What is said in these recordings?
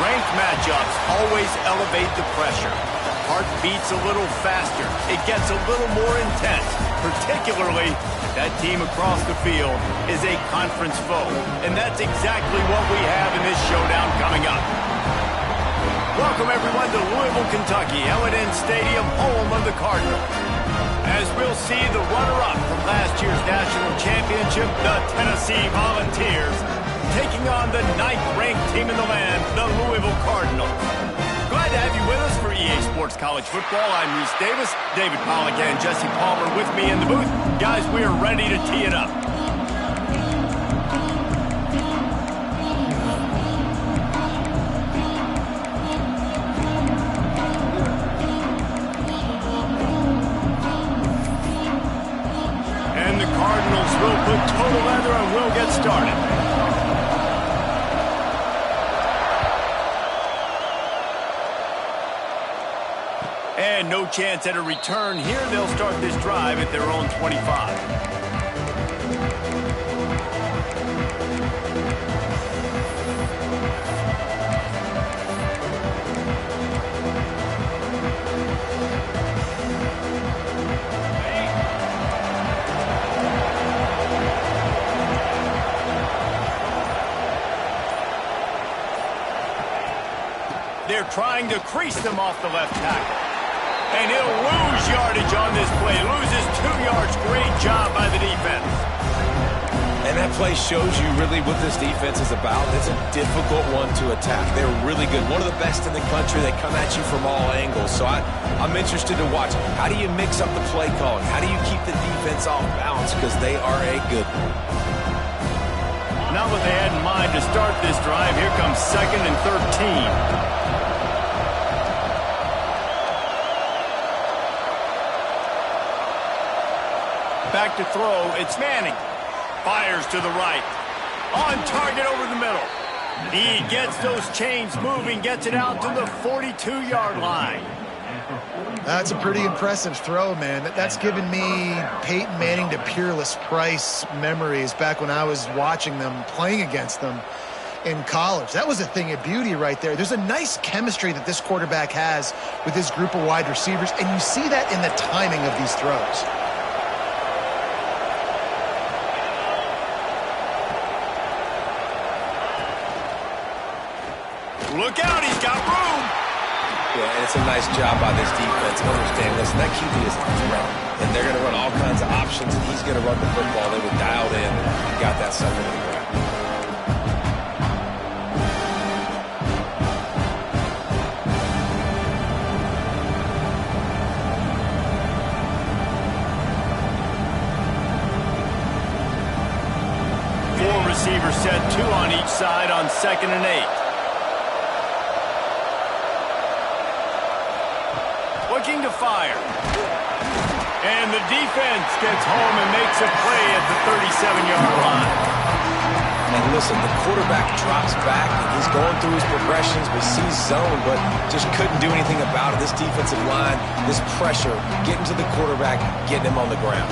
Ranked matchups always elevate the pressure. Heart beats a little faster. It gets a little more intense. Particularly, that team across the field is a conference foe. And that's exactly what we have in this showdown coming up. Welcome, everyone, to Louisville, Kentucky, L&N Stadium, home of the Cardinals. As we'll see the runner-up from last year's national championship, the Tennessee Volunteers, taking on the 9th-ranked team in the land, the Louisville Cardinals. Glad to have you with us for EA Sports College Football. I'm Reese Davis, David Pollack and Jesse Palmer with me in the booth. Guys, we are ready to tee it up. And the Cardinals will put total leather and we'll get started. And no chance at a return here. They'll start this drive at their own 25. They're trying to crease them off the left tackle. And he'll lose yardage on this play. Loses 2 yards. Great job by the defense. And that play shows you really what this defense is about. It's a difficult one to attack. They're really good. One of the best in the country. They come at you from all angles. So I'm interested to watch. How do you mix up the play calling? How do you keep the defense off balance? Because they are a good one. Not what they had in mind to start this drive. Here comes 2nd and 13. Back to throw, it's Manning. Fires to the right. On target over the middle. He gets those chains moving, gets it out to the 42-yard line. That's a pretty impressive throw, man. That's given me Peyton Manning to Peerless Price memories back when I was watching them, playing against them in college. That was a thing of beauty right there. There's a nice chemistry that this quarterback has with his group of wide receivers, and you see that in the timing of these throws. Look out, he's got room. Yeah, and it's a nice job by this defense. Understand, listen, that QB is a threat. And they're going to run all kinds of options, and he's going to run the football. They were dialed in. Got that sucker in the ground. Four receivers set, 2 on each side on 2nd and 8. Looking to fire. And the defense gets home and makes a play at the 37-yard line. And listen, the quarterback drops back, and he's going through his progressions. We see zone, but just couldn't do anything about it. This defensive line, this pressure, getting to the quarterback, getting him on the ground.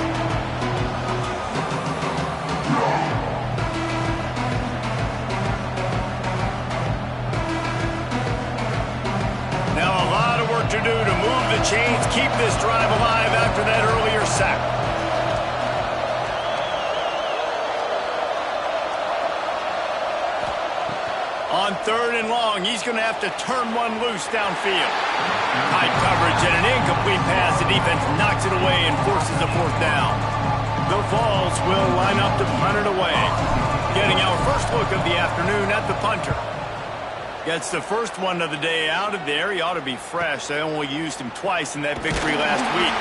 To do to move the chains, keep this drive alive after that earlier sack. On 3rd and long, he's going to have to turn one loose downfield. Tight coverage and an incomplete pass. The defense knocks it away and forces a 4th down. The Vols will line up to punt it away. Getting our first look of the afternoon at the punter. Gets the first one of the day out of there. He ought to be fresh. They only used him twice in that victory last week.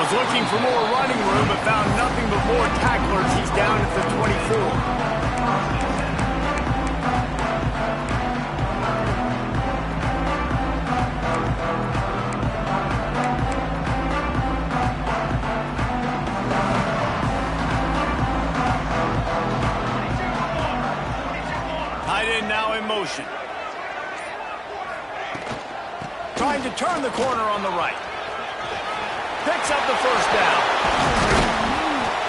Was looking for more running room, but found nothing but more tacklers. He's down at the 24. Tight end now in motion. Trying to turn the corner on the right. Picks up the first down.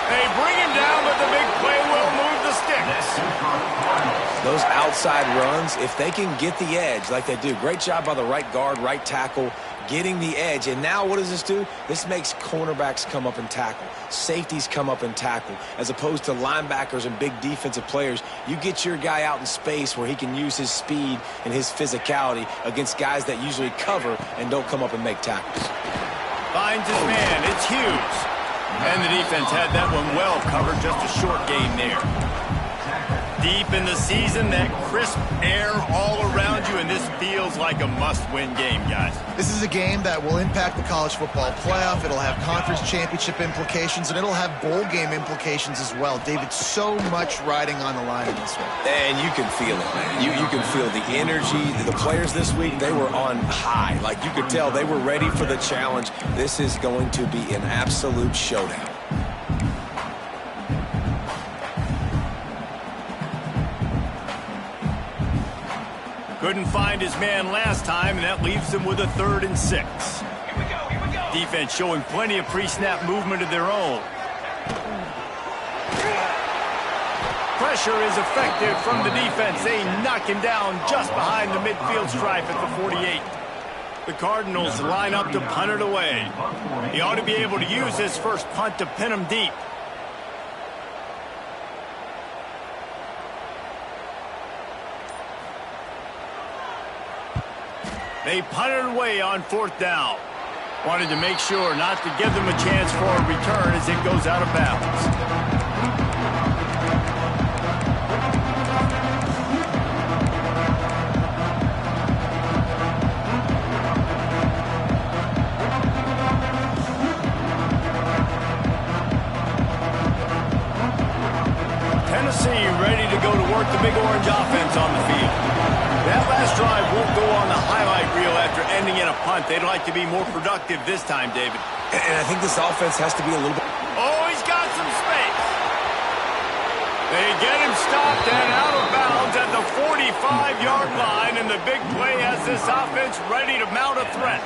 They bring him down, but the big play will move the sticks. Those outside runs, if they can get the edge like they do, great job by the right guard, right tackle, getting the edge. And now what does this do? This makes cornerbacks come up and tackle. Safeties come up and tackle. As opposed to linebackers and big defensive players, you get your guy out in space where he can use his speed and his physicality against guys that usually cover and don't come up and make tackles. Finds his man. It's Hughes. And the defense had that one well covered. Just a short gain there. Deep in the season, that crisp air all around you, and this feels like a must-win game, guys. This is a game that will impact the college football playoff. It'll have conference championship implications, and it'll have bowl game implications as well. David, so much riding on the line in this one. And you can feel it, man. You can feel the energy. The players this week, they were on high. Like, you could tell they were ready for the challenge. This is going to be an absolute showdown. Couldn't find his man last time, and that leaves him with a 3rd and 6. Here we go. Defense showing plenty of pre-snap movement of their own. Pressure is effective from the defense. They knock him down just behind the midfield stripe at the 48. The Cardinals line up to punt it away. He ought to be able to use his first punt to pin him deep. They punted away on 4th down. Wanted to make sure not to give them a chance for a return as it goes out of bounds. Tennessee ready to go to work the Big Orange offense on the field. That last drive won't go on the highlight reel after ending in a punt. They'd like to be more productive this time, David. And I think this offense has to be a little bit... Oh, he's got some space. They get him stopped and out of bounds at the 45-yard line, and the big play has this offense ready to mount a threat.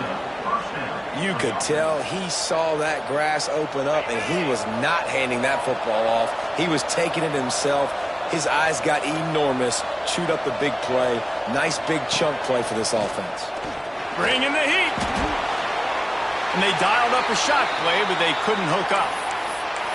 You could tell he saw that grass open up, and he was not handing that football off. He was taking it himself. His eyes got enormous, chewed up the big play. Nice big chunk play for this offense. Bring in the heat. And they dialed up a shot play, but they couldn't hook up.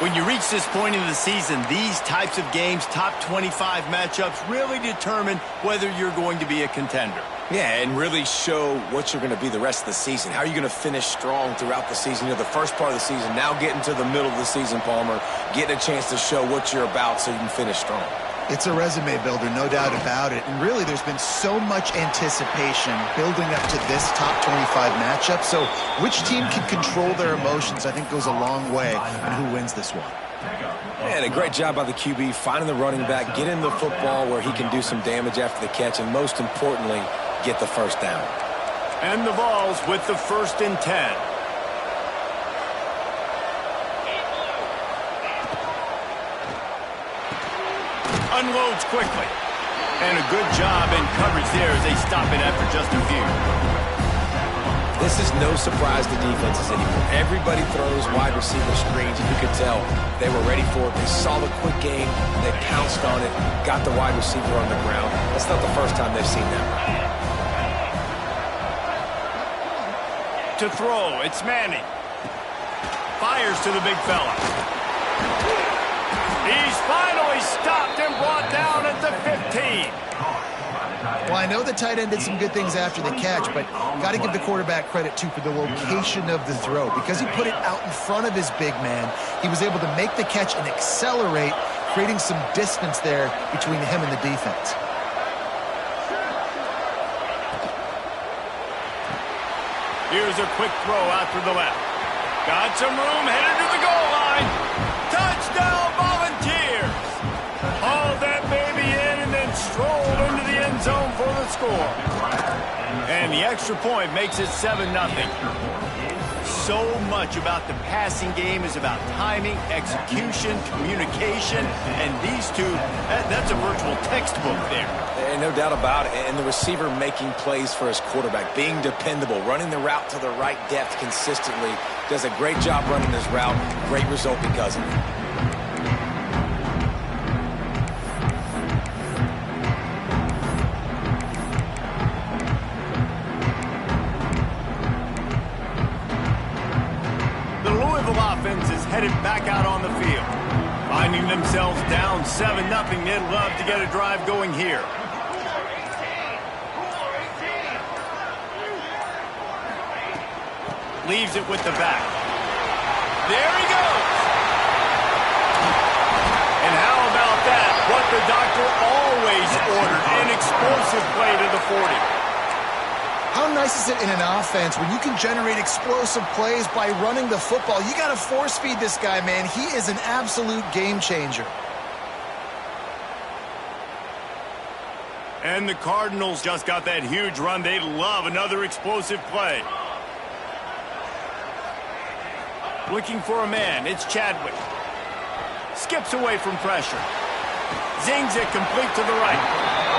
When you reach this point in the season, these types of games, top 25 matchups, really determine whether you're going to be a contender. Yeah, and really show what you're going to be the rest of the season. How are you going to finish strong throughout the season? You know, the first part of the season, now getting to the middle of the season, Palmer, getting a chance to show what you're about so you can finish strong. It's a resume builder, no doubt about it. And really, there's been so much anticipation building up to this top 25 matchup. So which team can control their emotions, I think, goes a long way in who wins this one. And a great job by the QB, finding the running back, getting the football where he can do some damage after the catch, and most importantly, get the first down. And the ball's with the 1st and 10. Unloads quickly. And a good job in coverage there as they stop it after just a few. This is no surprise to defenses anymore. Everybody throws wide receiver screens, and you could tell they were ready for it. They saw the quick game, they pounced on it, got the wide receiver on the ground. That's not the first time they've seen that. To throw, it's Manning. Fires to the big fella. He's finally stopped and brought down at the 15. Well, I know the tight end did some good things after the catch, but got to give the quarterback credit, too, for the location of the throw. Because he put it out in front of his big man, he was able to make the catch and accelerate, creating some distance there between him and the defense. Here's a quick throw out to the left. Got some room, headed to the goal line. Touchdown, Volunteers! Hauled that baby in and then strolled into the end zone for the score. And the extra point makes it 7-0. So much about the passing game is about timing, execution, communication, and these two, that's a virtual textbook there. And no doubt about it. And the receiver making plays for his quarterback, being dependable, running the route to the right depth consistently, does a great job running his route. Great result because of it. out on the field. Finding themselves down 7-0, they'd love to get a drive going here. Leaves it with the back. There he goes. And how about that? What the doctor always ordered, an explosive play to the 40. How nice is it in an offense when you can generate explosive plays by running the football? You got to force feed this guy, man. He is an absolute game changer. And the Cardinals just got that huge run. They love another explosive play. Looking for a man. It's Chadwick. Skips away from pressure. Zings it complete to the right.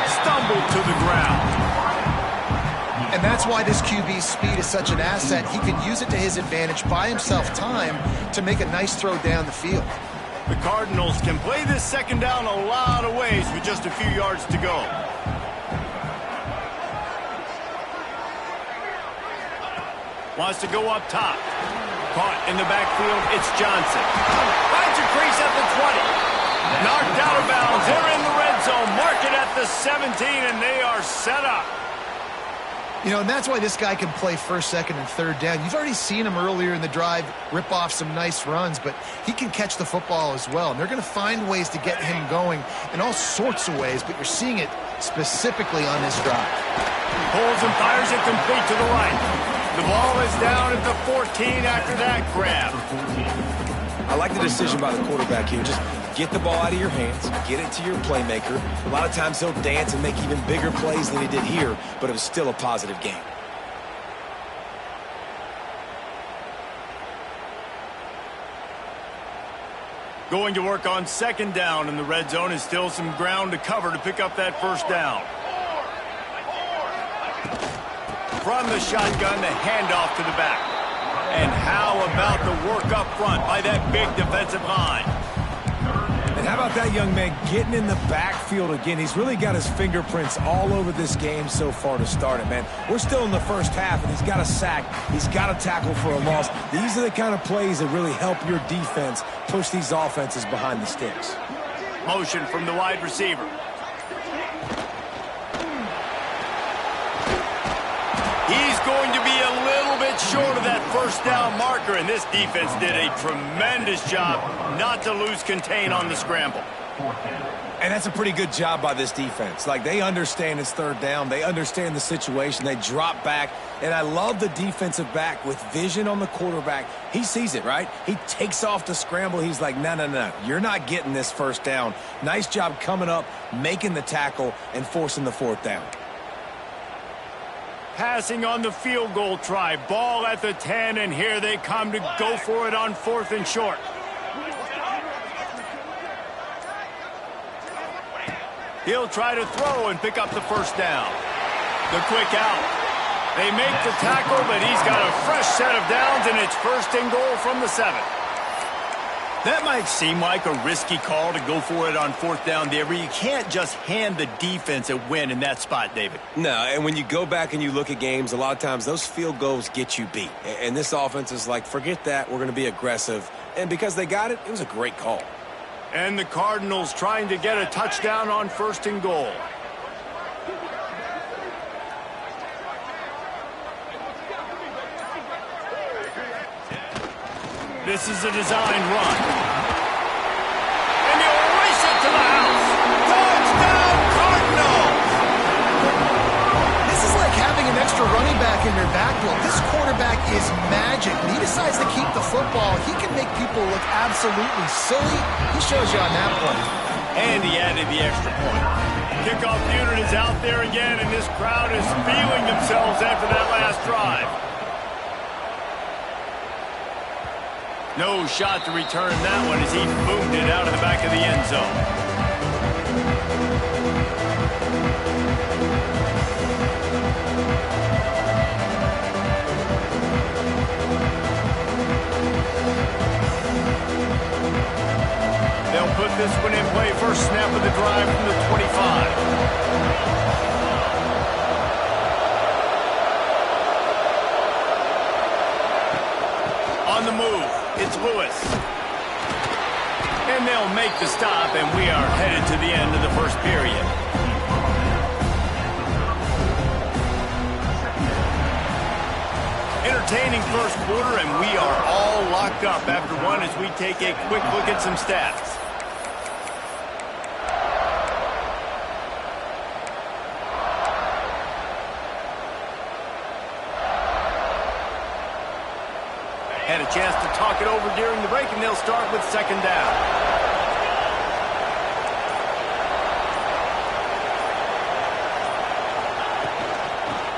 Stumbled to the ground. And that's why this QB's speed is such an asset. He can use it to his advantage, buy himself time to make a nice throw down the field. The Cardinals can play this second down a lot of ways with just a few yards to go. Wants to go up top. Caught in the backfield, it's Johnson. Finds a crease at the 20. Knocked out of bounds. They're in the red zone. Mark it at the 17, and they are set up. You know, and that's why this guy can play first, second, and third down. You've already seen him earlier in the drive rip off some nice runs, but he can catch the football as well. And they're going to find ways to get him going in all sorts of ways, but you're seeing it specifically on this drive. Pulls and fires it complete to the right. The ball is down at the 14 after that grab. I like the decision by the quarterback here. Just get the ball out of your hands, get it to your playmaker. A lot of times he'll dance and make even bigger plays than he did here, but it was still a positive game. Going to work on second down in the red zone is still some ground to cover to pick up that first down. From the shotgun, the handoff to the back. And how about the work up front by that big defensive line? And how about that young man getting in the backfield again? He's really got his fingerprints all over this game so far to start it, man. We're still in the first half, and he's got a sack. He's got a tackle for a loss. These are the kind of plays that really help your defense push these offenses behind the sticks. Motion from the wide receiver. He's going to be a little bit short of that first down marker, and this defense did a tremendous job not to lose contain on the scramble. And that's a pretty good job by this defense. Like, they understand it's third down. They understand the situation. They drop back. And I love the defensive back with vision on the quarterback. He sees it, right? He takes off the scramble. He's like, no. You're not getting this first down. Nice job coming up, making the tackle, and forcing the fourth down. Passing on the field goal try. Ball at the 10, and here they come to go for it on 4th and short. He'll try to throw and pick up the first down. The quick out. They make the tackle, but he's got a fresh set of downs, and it's 1st and goal from the 7. That might seem like a risky call to go for it on 4th down there, but you can't just hand the defense a win in that spot, David. No, and when you go back and you look at games, a lot of times those field goals get you beat. And this offense is like, forget that, we're going to be aggressive. And because they got it, it was a great call. And the Cardinals trying to get a touchdown on 1st and goal. This is a design run. And he'll race it to the house. Touchdown, Cardinals! This is like having an extra running back in your backfield. This quarterback is magic. When he decides to keep the football, he can make people look absolutely silly. He shows you on that play. And he added the extra point. Kickoff unit is out there again, and this crowd is feeling themselves after that last drive. No shot to return that one as he boomed it out of the back of the end zone. They'll put this one in play. First snap of the drive from the 25. On the move, it's Lewis. And they'll make the stop, and we are headed to the end of the first period. Entertaining first quarter, and we are all locked up after one as we take a quick look at some stats. Had a chance to talk it over during the break, and they'll start with second down.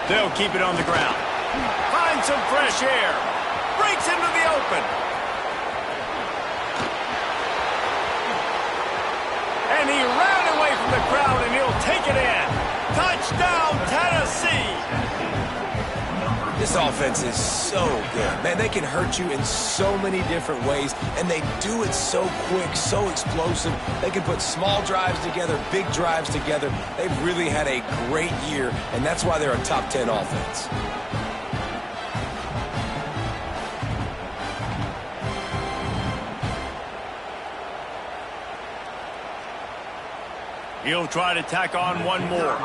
They'll keep it on the ground. Finds some fresh air. Breaks into the open. And he ran away from the crowd, and he'll take it in. Touchdown, Tennessee! This offense is so good. Man, they can hurt you in so many different ways, and they do it so quick, so explosive. They can put small drives together, big drives together. They've really had a great year, and that's why they're a top 10 offense. He'll try to tack on one more.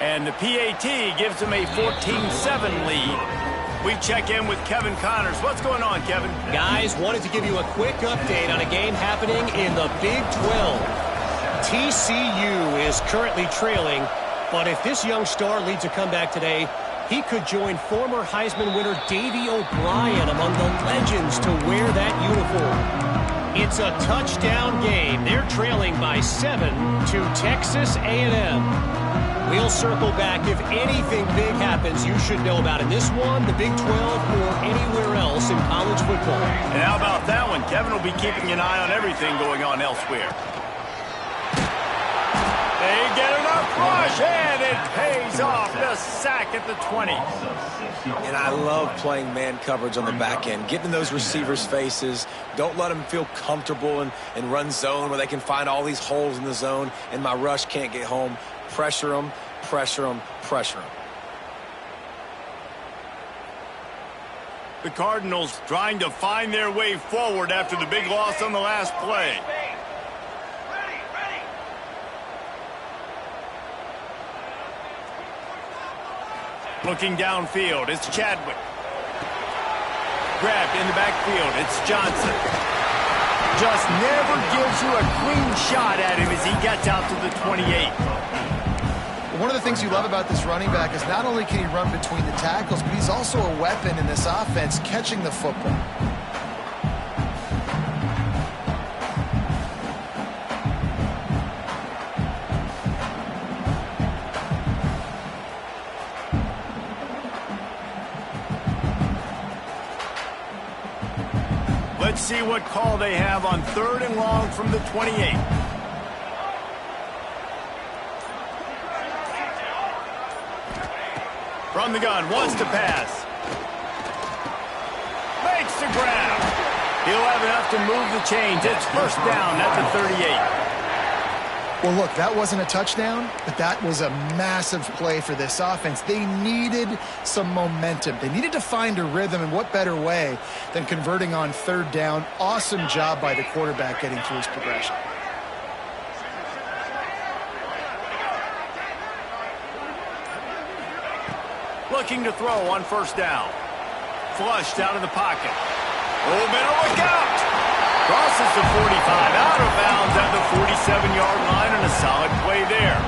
And the PAT gives them a 14-7 lead. We check in with Kevin Connors. What's going on, Kevin? Guys, wanted to give you a quick update on a game happening in the Big 12. TCU is currently trailing, but if this young star leads a comeback today, he could join former Heisman winner Davey O'Brien among the legends to wear that uniform. It's a touchdown game. They're trailing by 7 to Texas A&M. We'll circle back. If anything big happens, you should know about in this one, the Big 12, or anywhere else in college football. And how about that one? Kevin will be keeping an eye on everything going on elsewhere. They get enough rush, and it pays off. The sack at the 20. And I love playing man coverage on the back end, getting in those receivers' faces. Don't let them feel comfortable and run zone where they can find all these holes in the zone, and my rush can't get home. Pressure them, pressure them, pressure them. The Cardinals trying to find their way forward after the big loss on the last play. Looking downfield, it's Chadwick. Grabbed in the backfield, it's Johnson. Just never gives you a clean shot at him as he gets out to the 28. One of the things you love about this running back is not only can he run between the tackles, but he's also a weapon in this offense catching the football. Let's see what call they have on 3rd and long from the 28. From the gun, wants to pass. Makes the grab. He'll have enough to move the chains. It's first down at the 38. Well, look, that wasn't a touchdown, but that was a massive play for this offense. They needed some momentum. They needed to find a rhythm, and what better way than converting on 3rd down. Awesome job by the quarterback getting through his progression. Looking to throw on 1st down. Flushed out of the pocket. Oh, better look out. Crosses the 45, out of bounds at the 47-yard line, and a solid play there.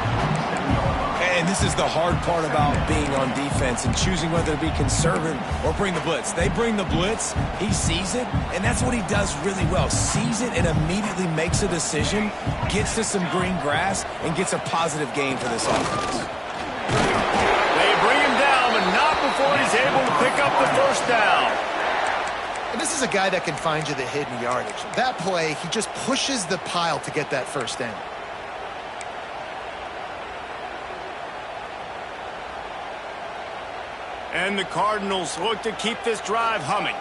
And this is the hard part about being on defense and choosing whether to be conservative or bring the blitz. They bring the blitz, he sees it, and that's what he does really well. Sees it and immediately makes a decision, gets to some green grass, and gets a positive gain for this offense. They bring him down, but not before he's able to pick up the 1st down. And this is a guy that can find you the hidden yardage. That play, he just pushes the pile to get that 1st down. And the Cardinals look to keep this drive humming.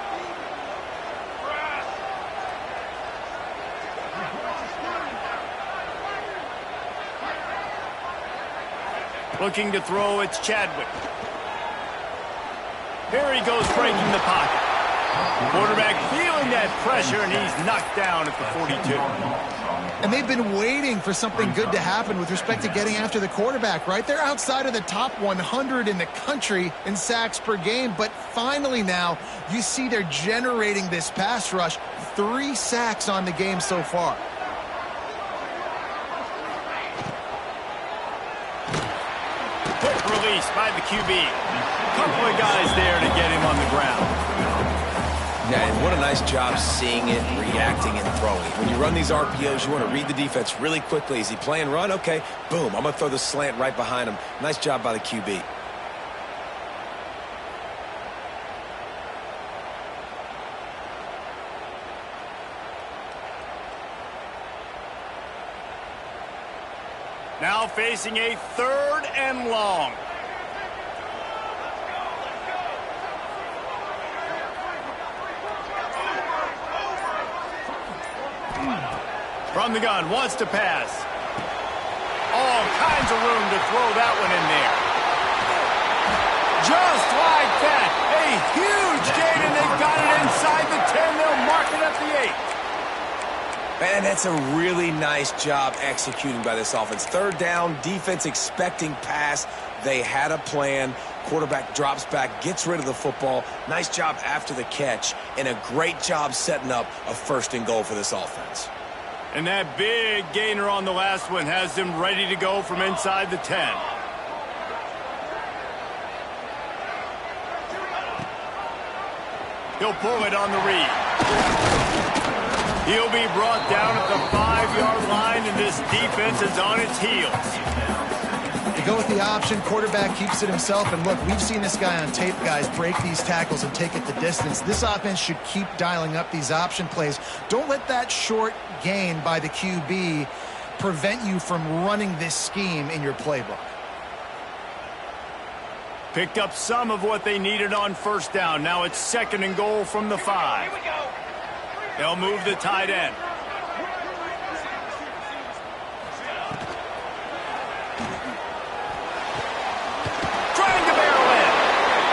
Looking to throw, it's Chadwick. Here he goes breaking the pocket. Quarterback feeling that pressure, and he's knocked down at the 42. And they've been waiting for something good to happen with respect to getting after the quarterback, right? They're outside of the top 100 in the country in sacks per game, but finally now you see they're generating this pass rush. 3 sacks on the game so far. Quick release by the QB. Couple of guys there to get him on the ground. Yeah, and what a nice job seeing it, reacting, and throwing. When you run these RPOs, you want to read the defense really quickly. Is he playing run? Okay, boom, I'm going to throw the slant right behind him. Nice job by the QB. Now facing a 3rd and long. From the gun, wants to pass. All kinds of room to throw that one in there. Just like that. A huge gain, and they've got it inside the 10. They'll mark it at the 8. Man, that's a really nice job executing by this offense. 3rd down, defense expecting pass. They had a plan. Quarterback drops back, gets rid of the football. Nice job after the catch, and a great job setting up a 1st and goal for this offense. And that big gainer on the last one has them ready to go from inside the 10. He'll pull it on the read. He'll be brought down at the 5-yard line, and this defense is on its heels. They go with the option. Quarterback keeps it himself. And look, we've seen this guy on tape, guys, break these tackles and take it the distance. This offense should keep dialing up these option plays. Don't let that short gain by the QB prevent you from running this scheme in your playbook. Picked up some of what they needed on 1st down. Now it's 2nd and goal from the 5. They'll move the tight end.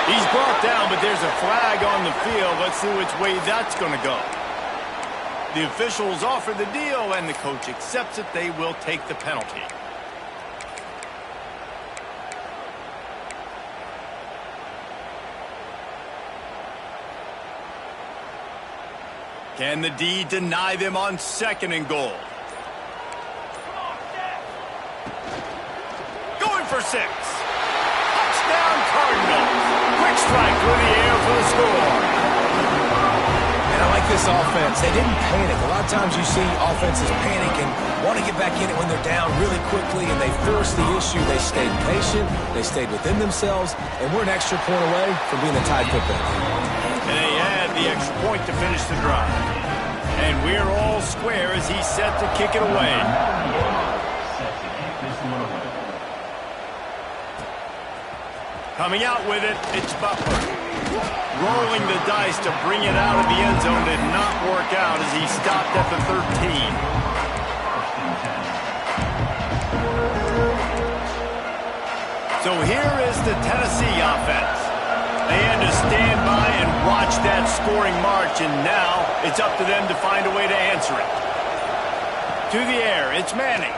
He's brought down, but there's a flag on the field. Let's see which way that's going to go. The officials offer the deal, and the coach accepts it. They will take the penalty. Can the D deny them on 2nd and goal? Going for 6. Touchdown Cardinals. Quick strike through the air for the score. And I like this offense. They didn't panic. A lot of times you see offenses panic and want to get back in it when they're down really quickly, and they forced the issue. They stayed patient. They stayed within themselves, and we're an extra point away from being a tied football game. And they add the extra point to finish the drive. And we're all square as he's set to kick it away. Coming out with it, it's Butler. Rolling the dice to bring it out of the end zone did not work out as he stopped at the 13. So here is the Tennessee offense. They had to stand by and watch that scoring march, and now it's up to them to find a way to answer it. To the air, it's Manning.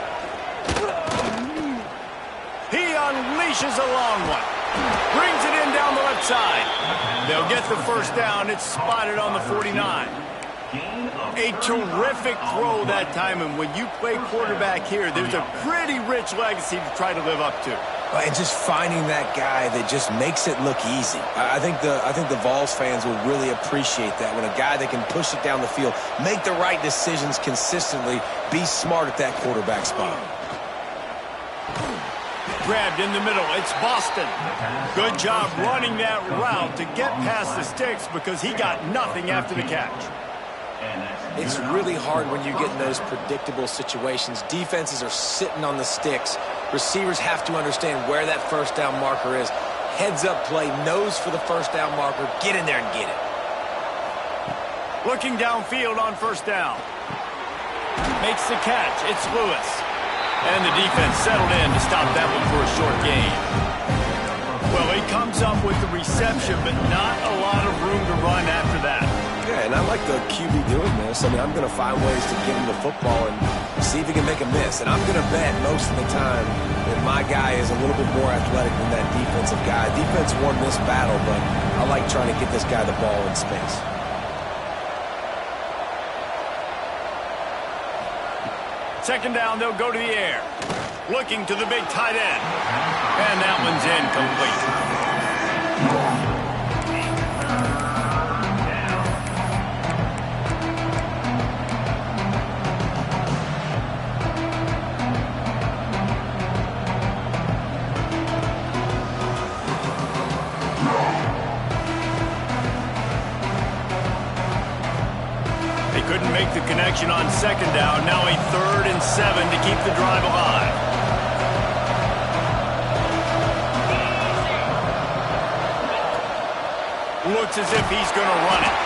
He unleashes a long one. Brings it in down the left side. They'll get the 1st down. It's spotted on the 49. A terrific throw that time, and when you play quarterback here, there's a pretty rich legacy to try to live up to. And just finding that guy that just makes it look easy. I think the Vols fans will really appreciate that, when a guy that can push it down the field, make the right decisions consistently, be smart at that quarterback spot. Grabbed in the middle. It's Boston. Good job running that route to get past the sticks because he got nothing after the catch. It's really hard when you get in those predictable situations. Defenses are sitting on the sticks. Receivers have to understand where that 1st down marker is. Heads up play, nose for the 1st down marker. Get in there and get it. Looking downfield on 1st down. Makes the catch. It's Lewis. And the defense settled in to stop that one for a short gain. Well, he comes up with the reception, but not a lot of room to run after that. Yeah, and I like the QB doing this. I mean, I'm going to find ways to get him the football and see if he can make a miss. And I'm going to bet most of the time that my guy is a little bit more athletic than that defensive guy. Defense won this battle, but I like trying to get this guy the ball in space. Second down, they'll go to the air. Looking to the big tight end. And that one's incomplete. Couldn't make the connection on second down. Now a 3rd and 7 to keep the drive alive. Looks as if he's going to run it.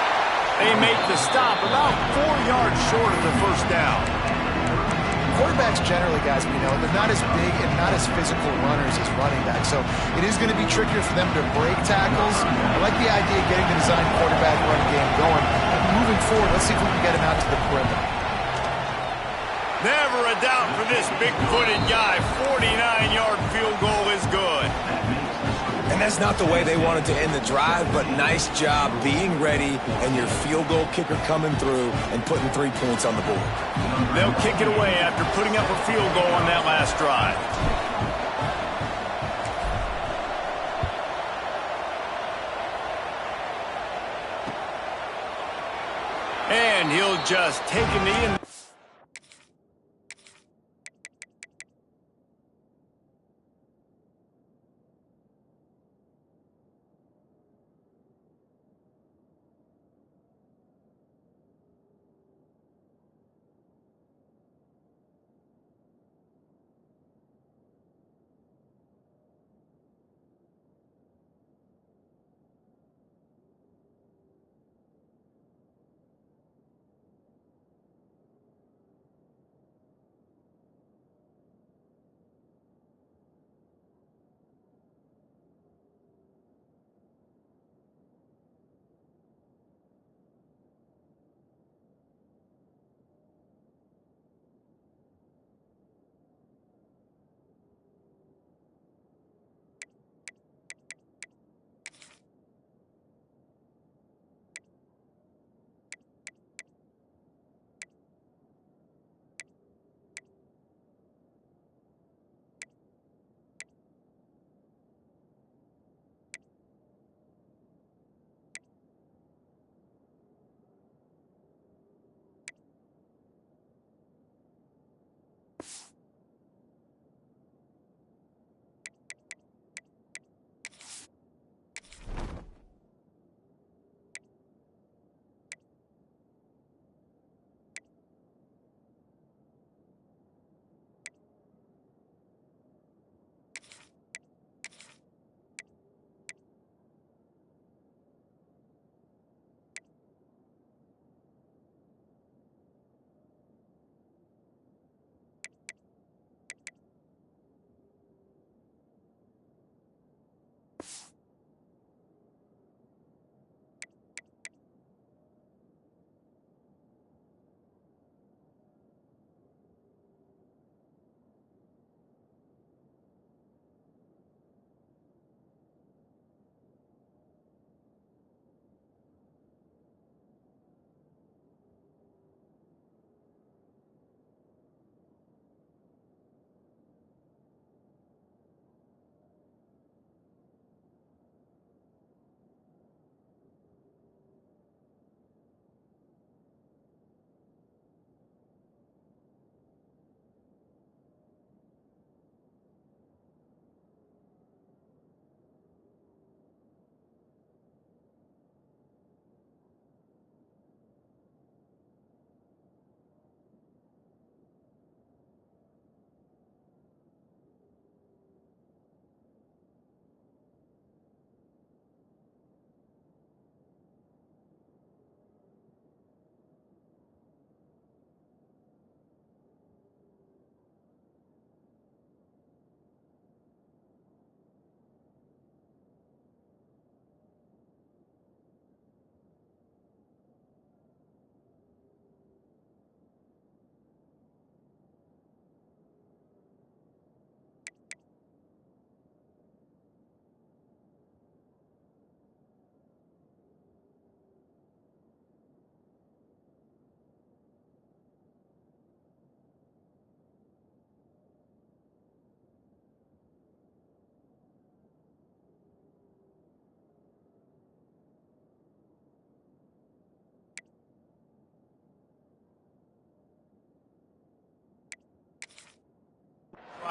They make the stop about 4 yards short of the first down. Quarterbacks generally, guys, we know, they're not as big and not as physical runners as running backs, so it is going to be trickier for them to break tackles. I like the idea of getting the design quarterback run game going. But moving forward, let's see if we can get him out to the perimeter. Never a doubt for this big-footed guy. 49-yard field goal is good. And that's not the way they wanted to end the drive, but nice job being ready and your field goal kicker coming through and putting 3 points on the board. They'll kick it away after putting up a field goal on that last drive. And he'll just take a knee and...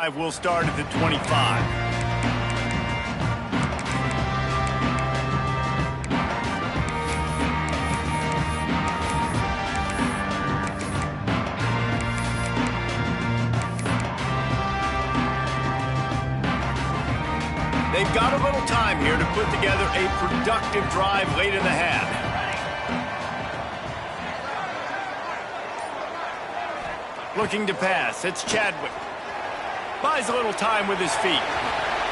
drive will start at the 25. They've got a little time here to put together a productive drive late in the half. Looking to pass, it's Chadwick. Buys a little time with his feet.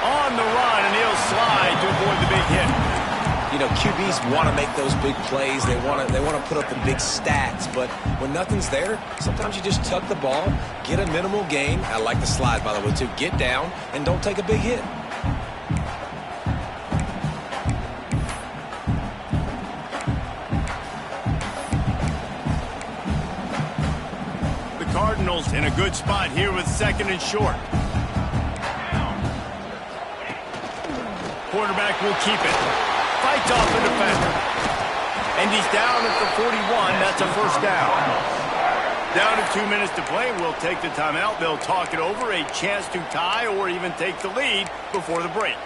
On the run, and he'll slide to avoid the big hit. You know, QBs want to make those big plays. They want to put up the big stats. But when nothing's there, sometimes you just tuck the ball, get a minimal gain. I like the slide, by the way, too. Get down and don't take a big hit. Cardinals in a good spot here with 2nd and short. Quarterback will keep it. Fights off the defender. And he's down at the 41. That's a first down. Down to 2 minutes to play. We'll take the timeout. They'll talk it over. A chance to tie or even take the lead before the break.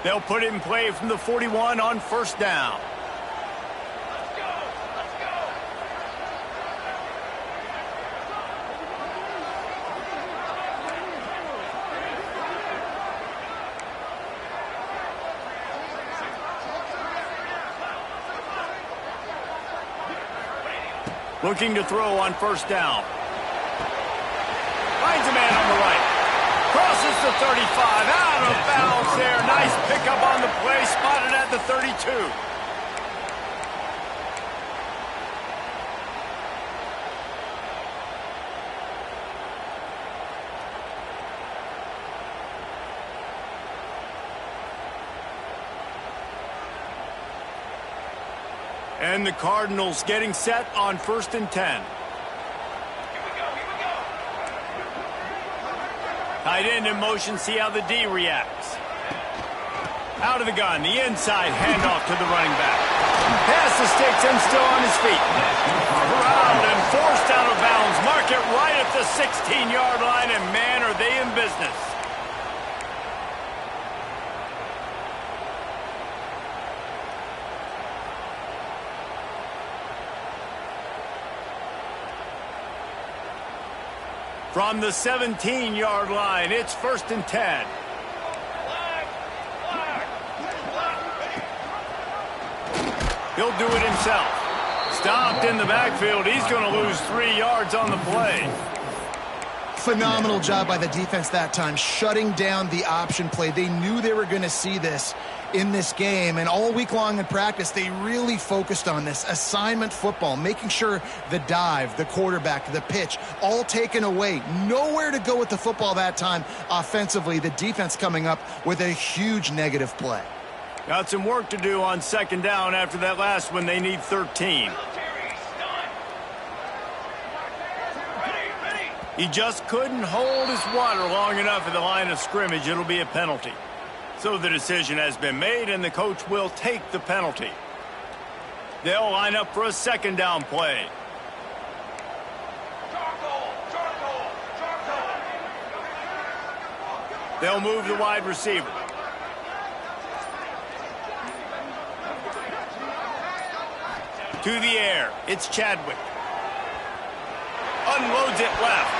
They'll put it in play from the 41 on first down. Looking to throw on first down. Finds a man on the right. Crosses the 35. Out of bounds there. Nice pickup on the play. Spotted at the 32. And the Cardinals getting set on 1st and 10. Tight end in motion, see how the D reacts. Out of the gun, the inside handoff to the running back. Pass the sticks and still on his feet. Corralled and forced out of bounds. Mark it right at the 16-yard line, and man, are they in business. From the 17-yard line, it's 1st and 10. He'll do it himself. Stopped in the backfield. He's going to lose 3 yards on the play. Phenomenal job by the defense that time, shutting down the option play. They knew they were going to see this in this game, and all week long in practice, they really focused on this assignment football, making sure the dive, the quarterback, the pitch, all taken away. Nowhere to go with the football that time offensively. The defense coming up with a huge negative play. Got some work to do on 2nd down after that last one. They need 13. He just couldn't hold his water long enough at the line of scrimmage. It'll be a penalty. So the decision has been made, and the coach will take the penalty. They'll line up for a 2nd down play. They'll move the wide receiver. To the air, it's Chadwick. Unloads it left.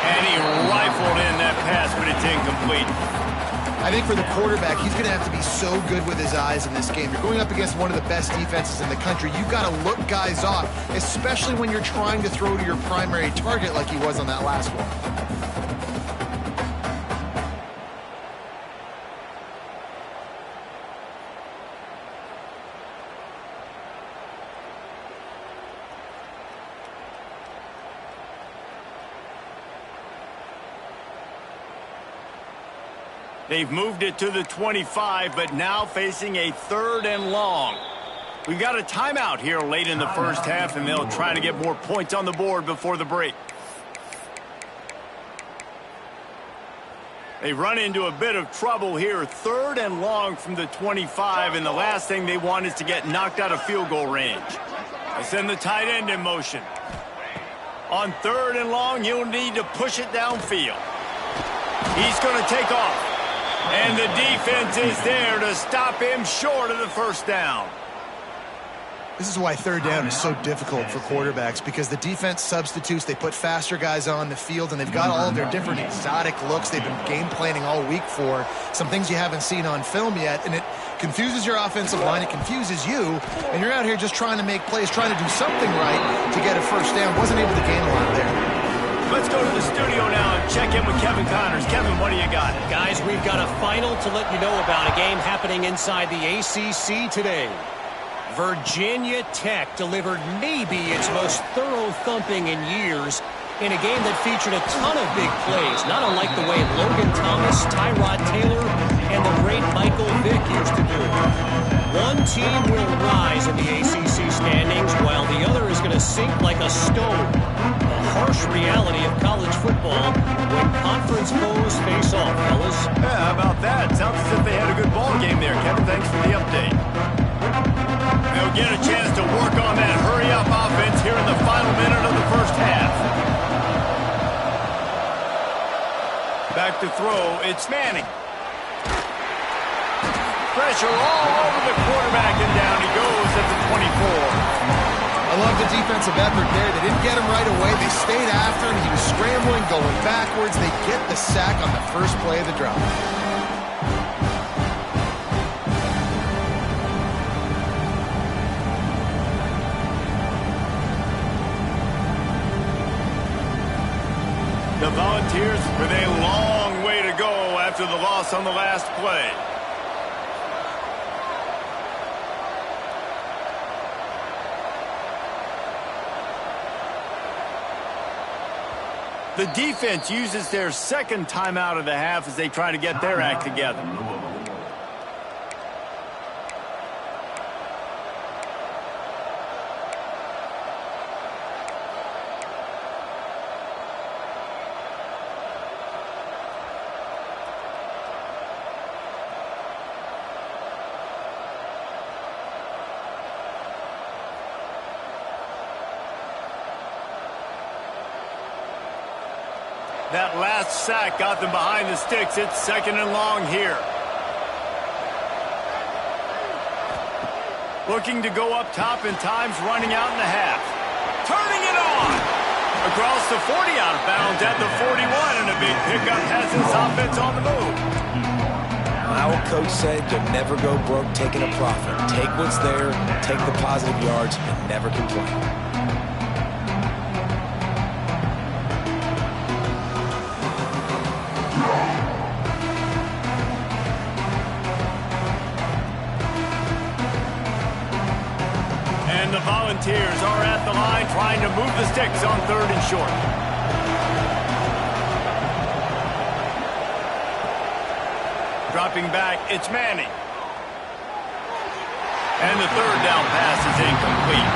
And he rifled in that pass, but it's incomplete. I think for the quarterback, he's going to have to be so good with his eyes in this game. You're going up against one of the best defenses in the country. You've got to look guys off, especially when you're trying to throw to your primary target like he was on that last one. They've moved it to the 25, but now facing a 3rd and long. We've got a timeout here late in the first half, and they'll try to get more points on the board before the break. They run into a bit of trouble here. 3rd and long from the 25, and the last thing they want is to get knocked out of field goal range. Send the tight end in motion. On 3rd and long, you'll need to push it downfield. He's going to take off. And the defense is there to stop him short of the first down. This is why 3rd down is so difficult for quarterbacks, because the defense substitutes. They put faster guys on the field, and they've got all of their different exotic looks they've been game planning all week for, some things you haven't seen on film yet, and it confuses your offensive line. It confuses you, and you're out here just trying to make plays, trying to do something right to get a first down. Wasn't able to gain a lot there. Let's go to the studio now and check in with Kevin Connors. Kevin, what do you got? Guys, we've got a final to let you know about, a game happening inside the ACC today. Virginia Tech delivered maybe its most thorough thumping in years in a game that featured a ton of big plays, not unlike the way Logan Thomas, Tyrod Taylor, and the great Michael Vick used to do it. One team will rise in the ACC standings, while the other is going to sink like a stone. A harsh reality of college football when conference foes face off, fellas. Yeah, how about that? Sounds as if they had a good ball game there. Kevin, thanks for the update. They'll get a chance to work on that hurry-up offense here in the final minute of the first half. Back to throw, it's Manning. Pressure all over the quarterback, and down he goes at the 24. I love the defensive effort there. They didn't get him right away. They stayed after him. He was scrambling, going backwards. They get the sack on the first play of the drive. The Volunteers with a long way to go after the loss on the last play. The defense uses their second timeout of the half as they try to get their act together. That last sack got them behind the sticks. It's 2nd and long here. Looking to go up top, and time's running out in the half. Turning it on! Across the 40, out of bounds at the 41, and a big pickup has this offense on the move. My old coach said you'll never go broke taking a profit. Take what's there, take the positive yards, and never complain. And the Volunteers are at the line trying to move the sticks on 3rd and short. Dropping back, it's Manning. And the 3rd down pass is incomplete.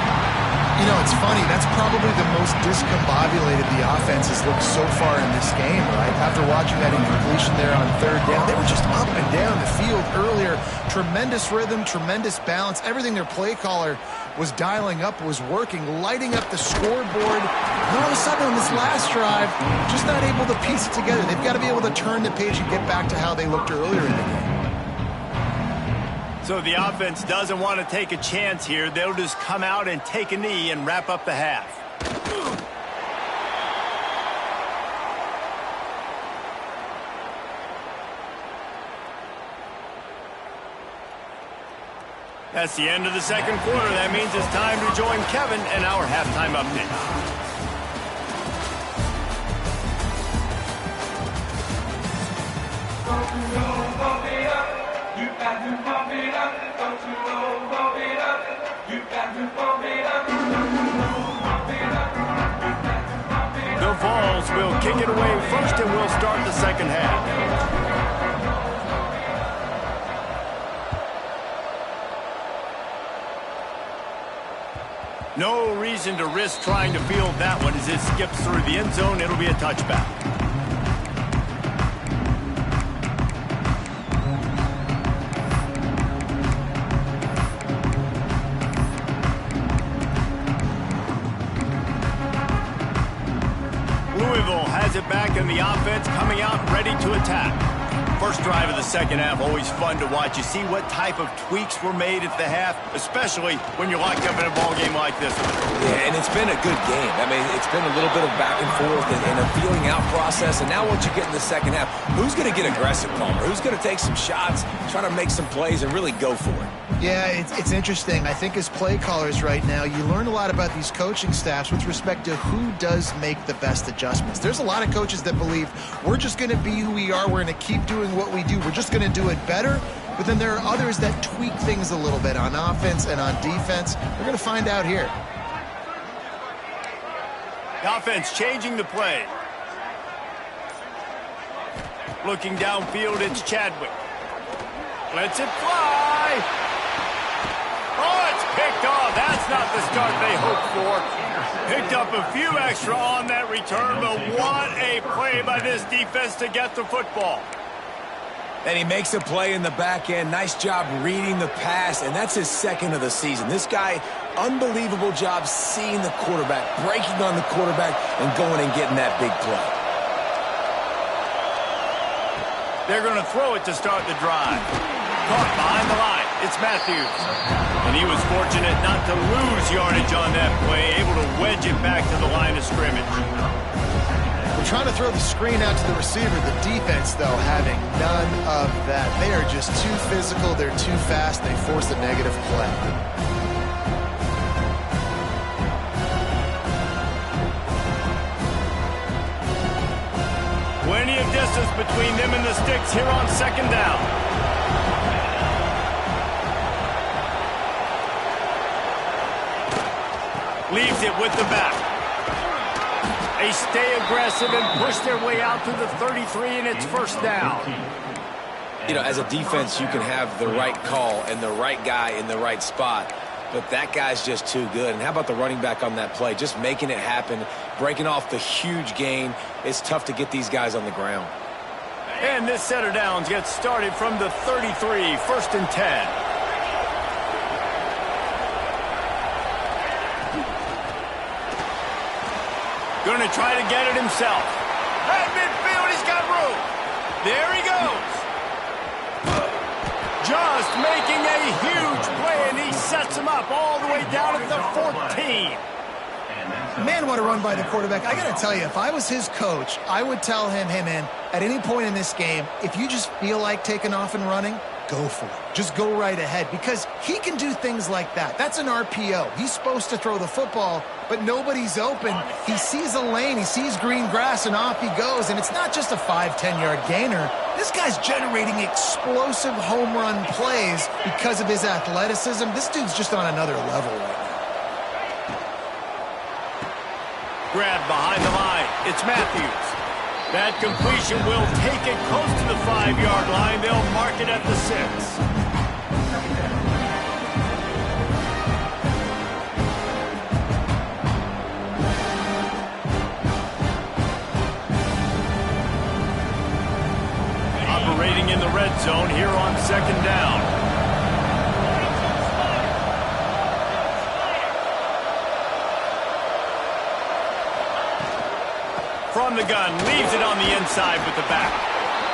You know, it's funny. That's probably the most discombobulated the offense has looked so far in this game, right? After watching that incompletion there on 3rd down, they were just up and down the field earlier. Tremendous rhythm, tremendous balance. Everything their play caller was dialing up was working, lighting up the scoreboard. And all of a sudden on this last drive, just not able to piece it together. They've got to be able to turn the page and get back to how they looked earlier in the game. So the offense doesn't want to take a chance here. They'll just come out and take a knee and wrap up the half. That's the end of the 2nd quarter. That means it's time to join Kevin and our halftime update. The Vols will kick it away first, and we'll start the 2nd half. No reason to risk trying to field that one as it skips through the end zone. It'll be a touchback. Louisville has it back in the offense, coming out ready to attack. First drive of the second half, always fun to watch. You see what type of tweaks were made at the half, especially when you're locked up in a ball game like this one. Yeah, and it's been a good game. I mean, it's been a little bit of back and forth and a feeling out process. And now once you get in the second half, who's going to get aggressive, Palmer? Who's going to take some shots, try to make some plays, and really go for it? Yeah, it's interesting. I think as play callers right now, you learn a lot about these coaching staffs with respect to who does make the best adjustments. There's a lot of coaches that believe we're just going to be who we are. We're going to keep doing what we do. We're just going to do it better. But then there are others that tweak things a little bit on offense and on defense. We're going to find out here. The offense changing the play. Looking downfield, it's Chadwick. Lets it fly. Oh, it's picked off. That's not the start they hoped for. Picked up a few extra on that return, but what a play by this defense to get the football. And he makes a play in the back end. Nice job reading the pass, and that's his second of the season. This guy, unbelievable job seeing the quarterback, breaking on the quarterback, and going and getting that big play. They're going to throw it to start the drive. Caught behind the line. It's Matthews. And he was fortunate not to lose yardage on that play, able to wedge it back to the line of scrimmage. We're trying to throw the screen out to the receiver. The defense, though, having none of that. They are just too physical. They're too fast. They force a negative play. Plenty of distance between them and the sticks here on second down. Leaves it with the back. They stay aggressive and push their way out to the 33, and it's first down. You know, as a defense, you can have the right call and the right guy in the right spot, but that guy's just too good. And how about the running back on that play? Just making it happen, breaking off the huge gain. It's tough to get these guys on the ground. And this set of downs gets started from the 33, first and 10. Going to try to get it himself. At midfield, he's got room. There he goes. Just making a huge play, and he sets him up all the way down at the 14. Man, what a run by the quarterback. I got to tell you, if I was his coach, I would tell him, hey, man, at any point in this game, if you just feel like taking off and running, go for it. Just go right ahead, because he can do things like that. That's an RPO. He's supposed to throw the football, but nobody's open. He sees a lane, he sees green grass, and off he goes. And it's not just a 5-10-yard gainer. This guy's generating explosive home run plays because of his athleticism. This dude's just on another level right now. Grab behind the line. It's Matthews. That completion will take it close to the 5-yard line. They'll mark it at the 6. Operating in the red zone here on second down. From the gun, leaves it on the inside with the back.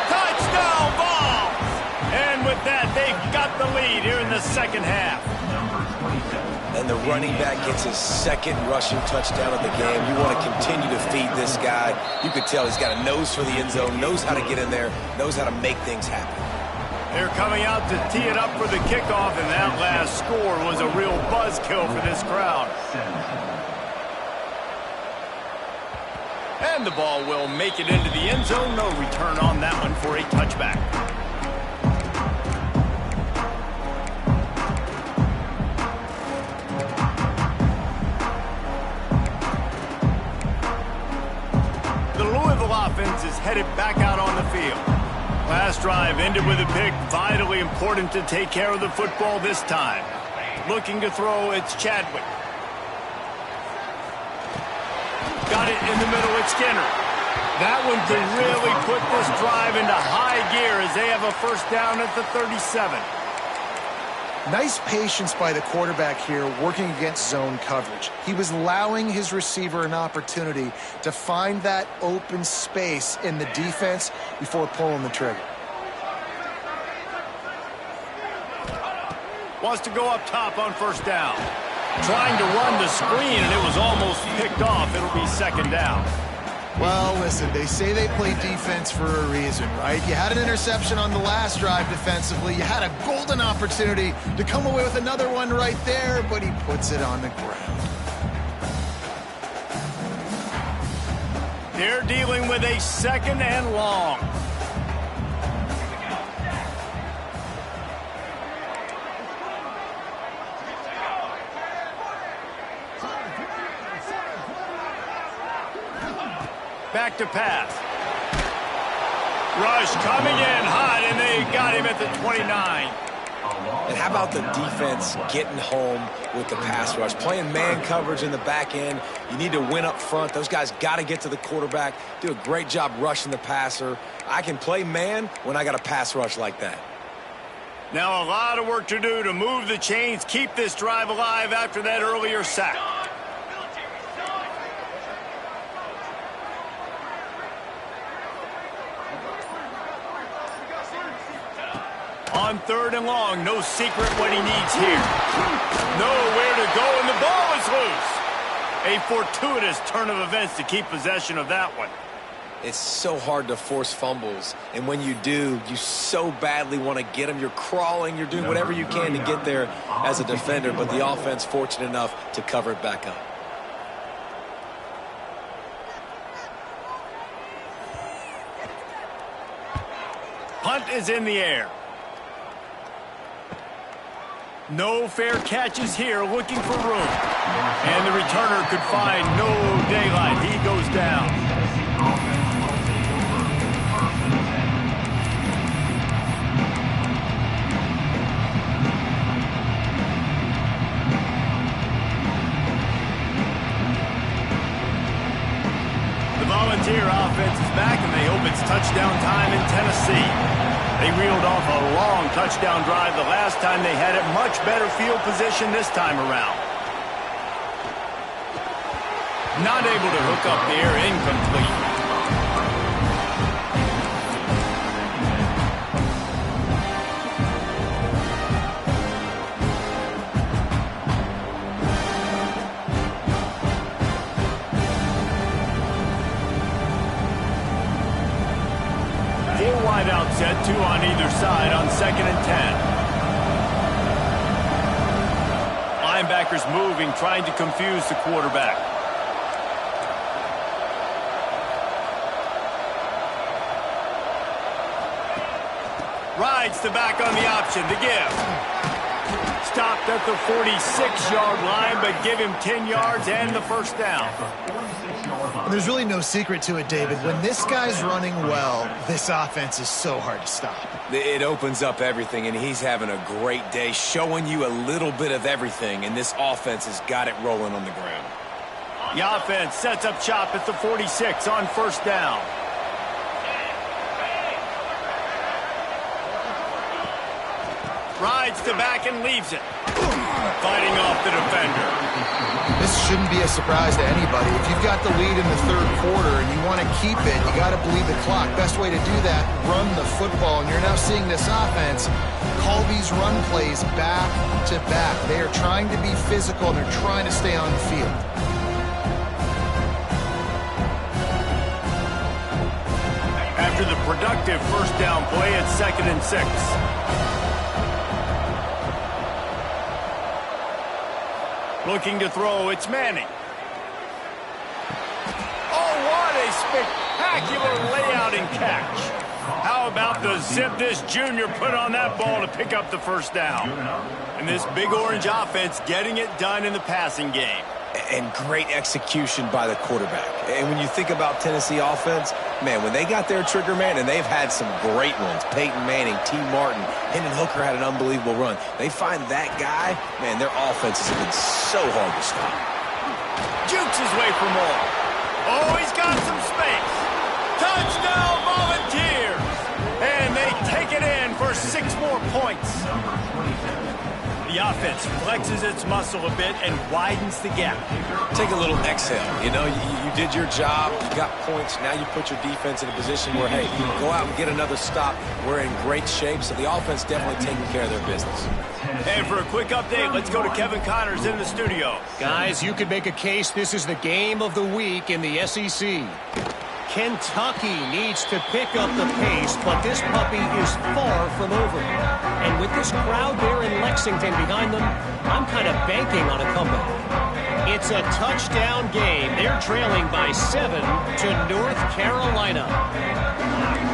Touchdown ball! And with that, they've got the lead here in the second half. And the running back gets his second rushing touchdown of the game. You want to continue to feed this guy. You could tell he's got a nose for the end zone, knows how to get in there, knows how to make things happen. They're coming out to tee it up for the kickoff, and that last score was a real buzzkill for this crowd. And the ball will make it into the end zone. No return on that one for a touchback. The Louisville offense is headed back out on the field. Last drive ended with a pick. Vitally important to take care of the football this time. Looking to throw, it's Chadwick. Got it in the middle with Skinner. That one could really put this drive into high gear as they have a first down at the 37. Nice patience by the quarterback here working against zone coverage. He was allowing his receiver an opportunity to find that open space in the defense before pulling the trigger. Wants to go up top on first down. Trying to run the screen, and it was almost picked off. It'll be second down. Well, listen, they say they play defense for a reason, right? You had an interception on the last drive defensively. You had a golden opportunity to come away with another one right there, but he puts it on the ground. They're dealing with a second and long. Back to pass. Rush coming in hot, and they got him at the 29. And how about the defense getting home with the pass rush? Playing man coverage in the back end. You need to win up front. Those guys got to get to the quarterback, do a great job rushing the passer. I can play man when I got a pass rush like that. Now a lot of work to do to move the chains, keep this drive alive after that earlier sack. On third and long, no secret what he needs here. Nowhere to go, and the ball is loose. A fortuitous turn of events to keep possession of that one. It's so hard to force fumbles, and when you do, you so badly want to get them. You're crawling, you're doing whatever you can to get there as a defender, but the offense fortunate enough to cover it back up. Punt is in the air. No fair catches here, looking for room. And the returner could find no daylight. He goes down. The Volunteer offense is back, and they hope it's touchdown time in Tennessee. They reeled off a long touchdown drive the last time they had it. Much better field position this time around. Not able to hook up there, incomplete. Wide out set, two on either side on 2nd and 10. Linebackers moving, trying to confuse the quarterback. Rides the back on the option, the give. Stopped at the 46-yard line, but give him 10 yards and the first down. There's really no secret to it, David. When this guy's running well, this offense is so hard to stop. It opens up everything, and he's having a great day, showing you a little bit of everything, and this offense has got it rolling on the ground. The offense sets up shop at the 46 on first down. Rides to back and leaves it. Fighting off the defender. This shouldn't be a surprise to anybody. If you've got the lead in the third quarter and you want to keep it, you got to bleed the clock. Best way to do that, run the football. And you're now seeing this offense call these run plays back to back. They are trying to be physical, and they're trying to stay on the field. After the productive first down play at 2nd and 6. Looking to throw, it's Manning. Oh, what a spectacular layout and catch. How about the zip this junior put on that ball to pick up the first down? And this Big Orange offense getting it done in the passing game. And great execution by the quarterback. And when you think about Tennessee offense, man, when they got their trigger man, and they've had some great ones, Peyton Manning, T. Martin, Hendon Hooker had an unbelievable run. They find that guy, man, their offenses have been so hard to stop. Jukes his way for more. Oh, he's got some space. Touchdown Volunteers. And they take it in for 6 more points. The offense flexes its muscle a bit and widens the gap. Take a little exhale. You know, you did your job. You got points. Now you put your defense in a position where, hey, you can go out and get another stop. We're in great shape, so the offense definitely taking care of their business. And for a quick update, let's go to Kevin Connors in the studio. Guys, you could make a case this is the game of the week in the SEC. Kentucky needs to pick up the pace, but this puppy is far from over. And with this crowd there in Lexington behind them, I'm kind of banking on a comeback. It's a touchdown game. They're trailing by 7 to North Carolina.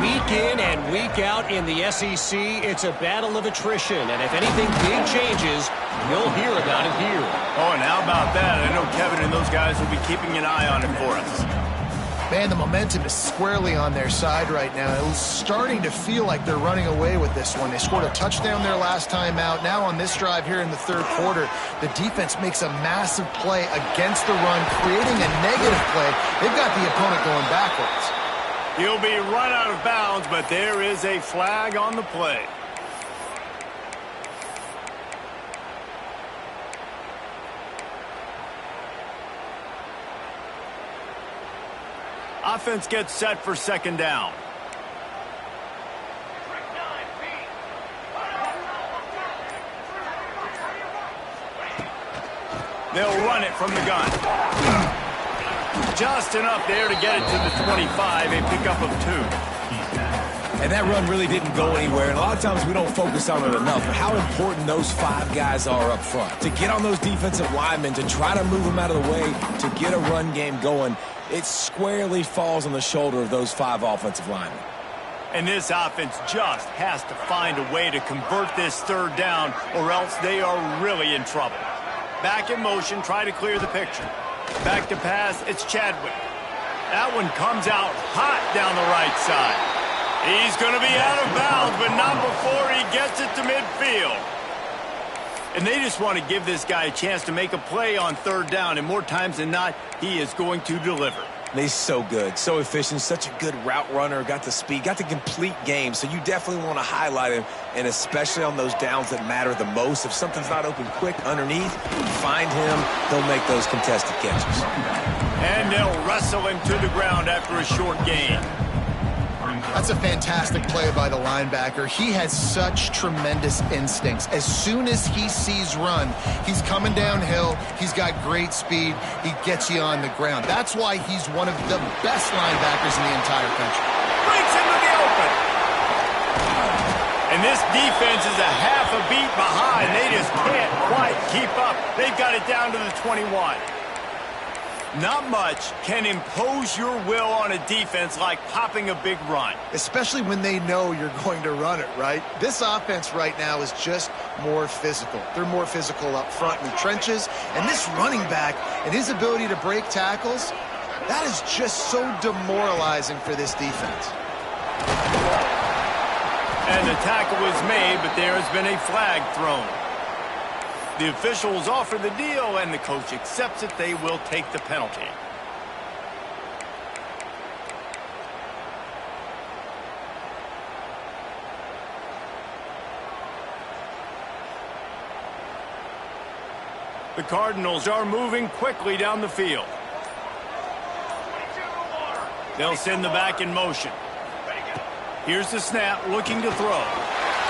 Week in and week out in the SEC, it's a battle of attrition. And if anything big changes, you'll hear about it here. Oh, and how about that? I know Kevin and those guys will be keeping an eye on it for us. Man, the momentum is squarely on their side right now. It was starting to feel like they're running away with this one. They scored a touchdown their last time out. Now on this drive here in the third quarter, the defense makes a massive play against the run, creating a negative play. They've got the opponent going backwards. He'll be run out of bounds, but there is a flag on the play. Offense gets set for second down. They'll run it from the gun. Just enough there to get it to the 25, a pickup of 2. And that run really didn't go anywhere. And a lot of times we don't focus on it enough. But how important those 5 guys are up front. To get on those defensive linemen, to try to move them out of the way, to get a run game going, it squarely falls on the shoulder of those 5 offensive linemen. And this offense just has to find a way to convert this third down, or else they are really in trouble. Back in motion, try to clear the picture. Back to pass, it's Chadwick. That one comes out hot down the right side. He's going to be out of bounds, but not before he gets it to midfield. And they just want to give this guy a chance to make a play on third down, and more times than not, he is going to deliver. He's so good, so efficient, such a good route runner, got the speed, got the complete game, so you definitely want to highlight him, and especially on those downs that matter the most. If something's not open quick underneath, find him, he'll make those contested catches. And they'll wrestle him to the ground after a short gain. That's a fantastic play by the linebacker. He has such tremendous instincts. As soon as he sees run, he's coming downhill. He's got great speed. He gets you on the ground. That's why he's one of the best linebackers in the entire country. Breaks into the open. And this defense is a half a beat behind. They just can't quite keep up. They've got it down to the 21. Not much can impose your will on a defense like popping a big run. Especially when they know you're going to run it, right? This offense right now is just more physical. They're more physical up front in the trenches. And this running back and his ability to break tackles, that is just so demoralizing for this defense. And the tackle was made, but there has been a flag thrown. The officials offer the deal, and the coach accepts it. They will take the penalty. The Cardinals are moving quickly down the field. They'll send the back in motion. Here's the snap, looking to throw.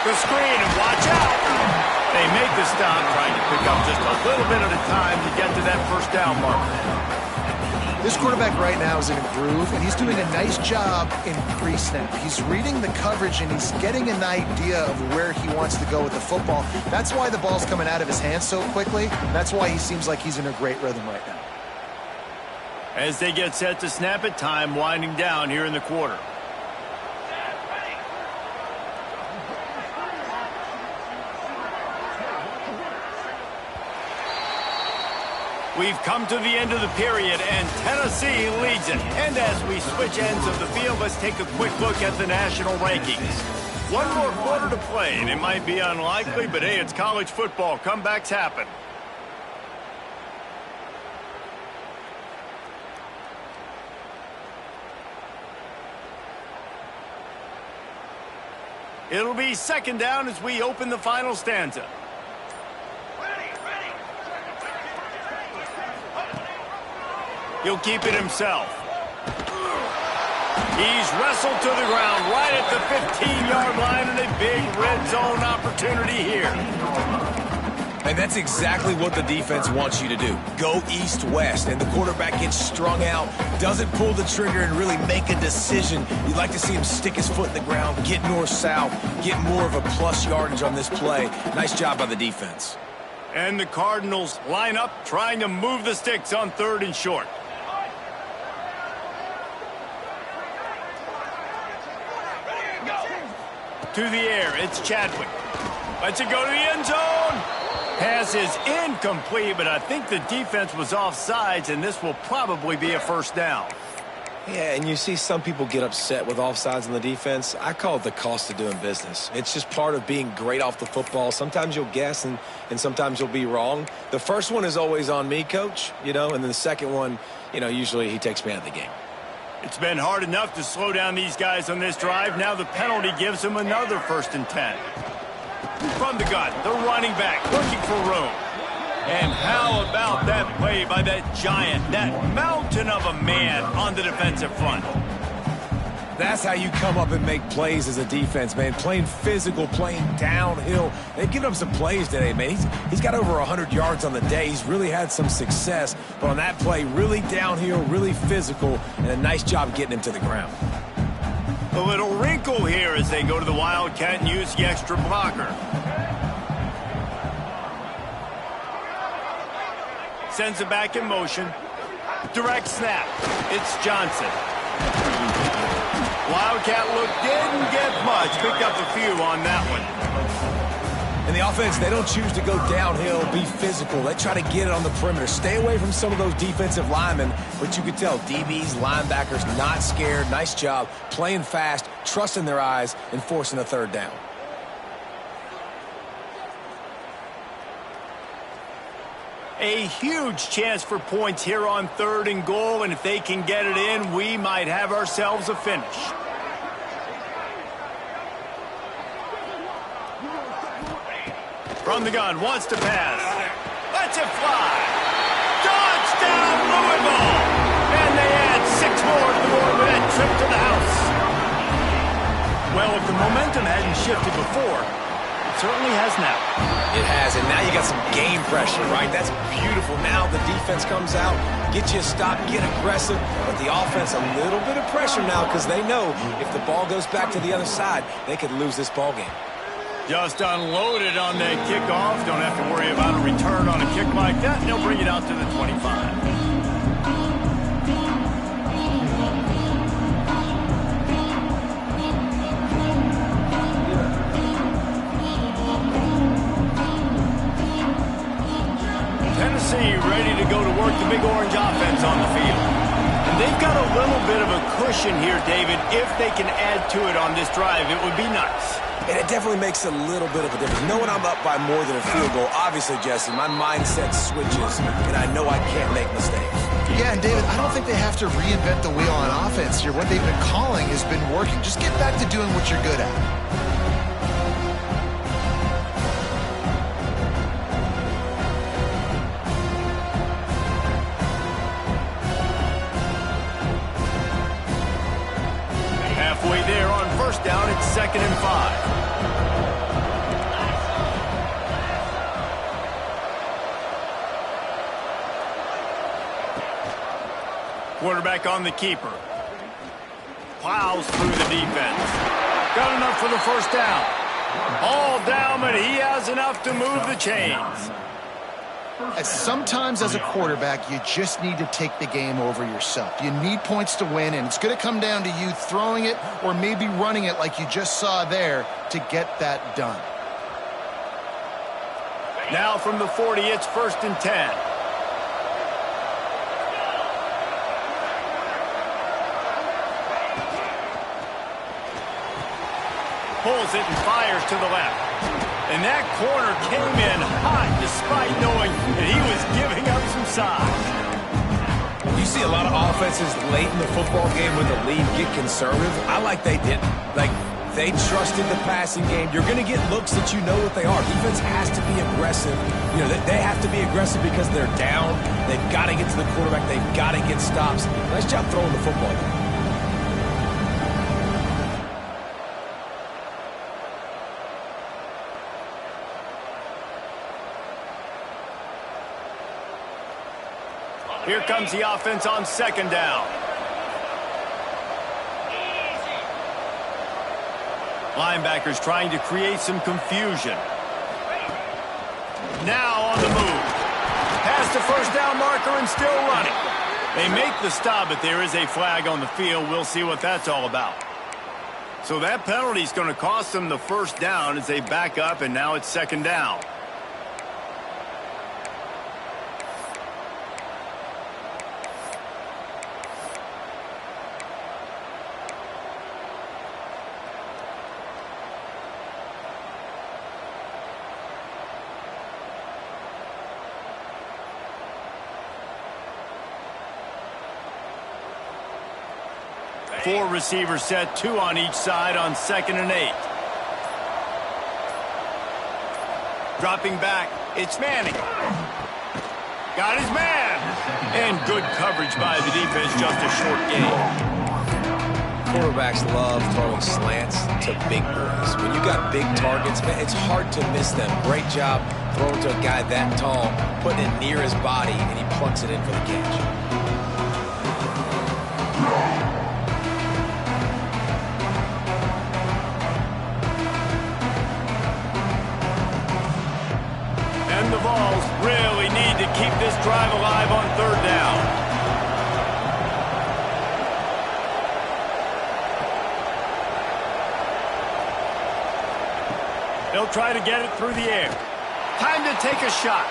The screen, and watch out! They make the stop, trying to pick up just a little bit at a time to get to that first down marker. This quarterback right now is in a groove, and he's doing a nice job in pre-snap. He's reading the coverage, and he's getting an idea of where he wants to go with the football. That's why the ball's coming out of his hands so quickly. That's why he seems like he's in a great rhythm right now. As they get set to snap it, time winding down here in the quarter. We've come to the end of the period, and Tennessee leads it. And as we switch ends of the field, let's take a quick look at the national rankings. One more quarter to play, and it might be unlikely, but hey, it's college football. Comebacks happen. It'll be second down as we open the final stanza. He'll keep it himself. He's wrestled to the ground right at the 15-yard line, and a big red zone opportunity here. And that's exactly what the defense wants you to do. Go east-west, and the quarterback gets strung out, doesn't pull the trigger and really make a decision. You'd like to see him stick his foot in the ground, get north-south, get more of a plus yardage on this play. Nice job by the defense. And the Cardinals line up, trying to move the sticks on 3rd and short. To the air, it's Chadwick. Lets it go to the end zone. Pass is incomplete, but I think the defense was offsides, and this will probably be a first down. Yeah, and you see some people get upset with offsides on the defense. I call it the cost of doing business. It's just part of being great off the football. Sometimes you'll guess, and sometimes you'll be wrong. The first one is always on me, Coach, and then the second one, usually he takes me out of the game. It's been hard enough to slow down these guys on this drive. Now the penalty gives them another 1st and 10. From the gun, the running back looking for room. And how about that play by that giant, that mountain of a man on the defensive front? That's how you come up and make plays as a defense, man. Playing physical, playing downhill. They've given him some plays today, man. He's got over 100 yards on the day. He's really had some success. But on that play, really downhill, really physical, and a nice job getting him to the ground. A little wrinkle here as they go to the Wildcat and use the extra blocker. Sends it back in motion. Direct snap. It's Johnson. Wildcat look didn't get much. Picked up a few on that one. In the offense, they don't choose to go downhill, be physical. They try to get it on the perimeter. Stay away from some of those defensive linemen, but you could tell DBs, linebackers, not scared. Nice job playing fast, trusting their eyes, and forcing a 3rd down. A huge chance for points here on 3rd and goal, and if they can get it in, we might have ourselves a finish. From the gun, wants to pass. Lets it fly. Touchdown, Louisville! And they add 6 more to the board with that trip to the house. Well, if the momentum hadn't shifted before, it certainly has now. It has, and now you got some game pressure, right? That's beautiful. Now the defense comes out, get you a stop, get aggressive, but the offense a little bit of pressure now because they know if the ball goes back to the other side, they could lose this ball game. Just unloaded on that kickoff. Don't have to worry about a return on a kick like that, and they'll bring it out to the 25. Tennessee ready to go to work the big orange offense on the field. And they've got a little bit of a cushion here, David. If they can add to it on this drive, it would be nice. And it definitely makes a little bit of a difference. Knowing I'm up by more than a field goal, obviously, Jesse, my mindset switches, and I know I can't make mistakes. Yeah, and David, I don't think they have to reinvent the wheel on offense here. What they've been calling has been working. Just get back to doing what you're good at. Halfway there on 1st down, it's 2nd and 5. Quarterback on the keeper. Plows through the defense. Got enough for the 1st down. All down, but he has enough to move the chains. Sometimes as a quarterback, you just need to take the game over yourself. You need points to win, and it's going to come down to you throwing it or maybe running it like you just saw there to get that done. Now from the 40, it's 1st and 10. Pulls it and fires to the left. And that corner came in hot despite knowing that he was giving up some size. You see a lot of offenses late in the football game with the lead get conservative. I like they didn't. Like, They trusted the passing game. You're going to get looks that you know what they are. Defense has to be aggressive. You know, they have to be aggressive because they're down. They've got to get to the quarterback. They've got to get stops. Nice job throwing the football. Here comes the offense on second down. Linebackers trying to create some confusion. Now on the move. Past the first down marker and still running. They make the stop, but there is a flag on the field. We'll see what that's all about. So that penalty is going to cost them the first down as they back up, and now it's second down. Four receivers set, 2 on each side on 2nd and 8. Dropping back, it's Manning. Got his man. And good coverage by the defense, just a short gain. Quarterbacks love throwing slants to big boys. When you got big targets, man, it's hard to miss them. Great job throwing to a guy that tall, putting it near his body, and he plucks it in for the catch. The Vols really need to keep this drive alive on 3rd down. They'll try to get it through the air. Time to take a shot.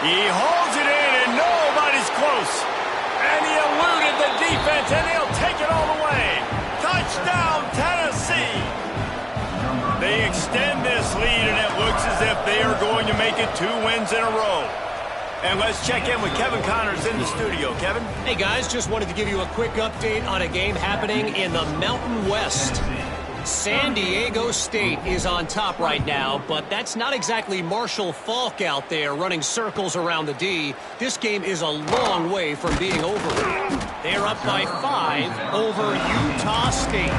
He holds it in and nobody's close. And he eluded the defense and he'll take it all the way. Touchdown, Tennessee! They extend this lead, and it looks as if they are going to make it 2 wins in a row. And let's check in with Kevin Connors in the studio. Kevin? Hey, guys, just wanted to give you a quick update on a game happening in the Mountain West. San Diego State is on top right now, but that's not exactly Marshall Faulk out there running circles around the D. This game is a long way from being over. They're up by 5 over Utah State.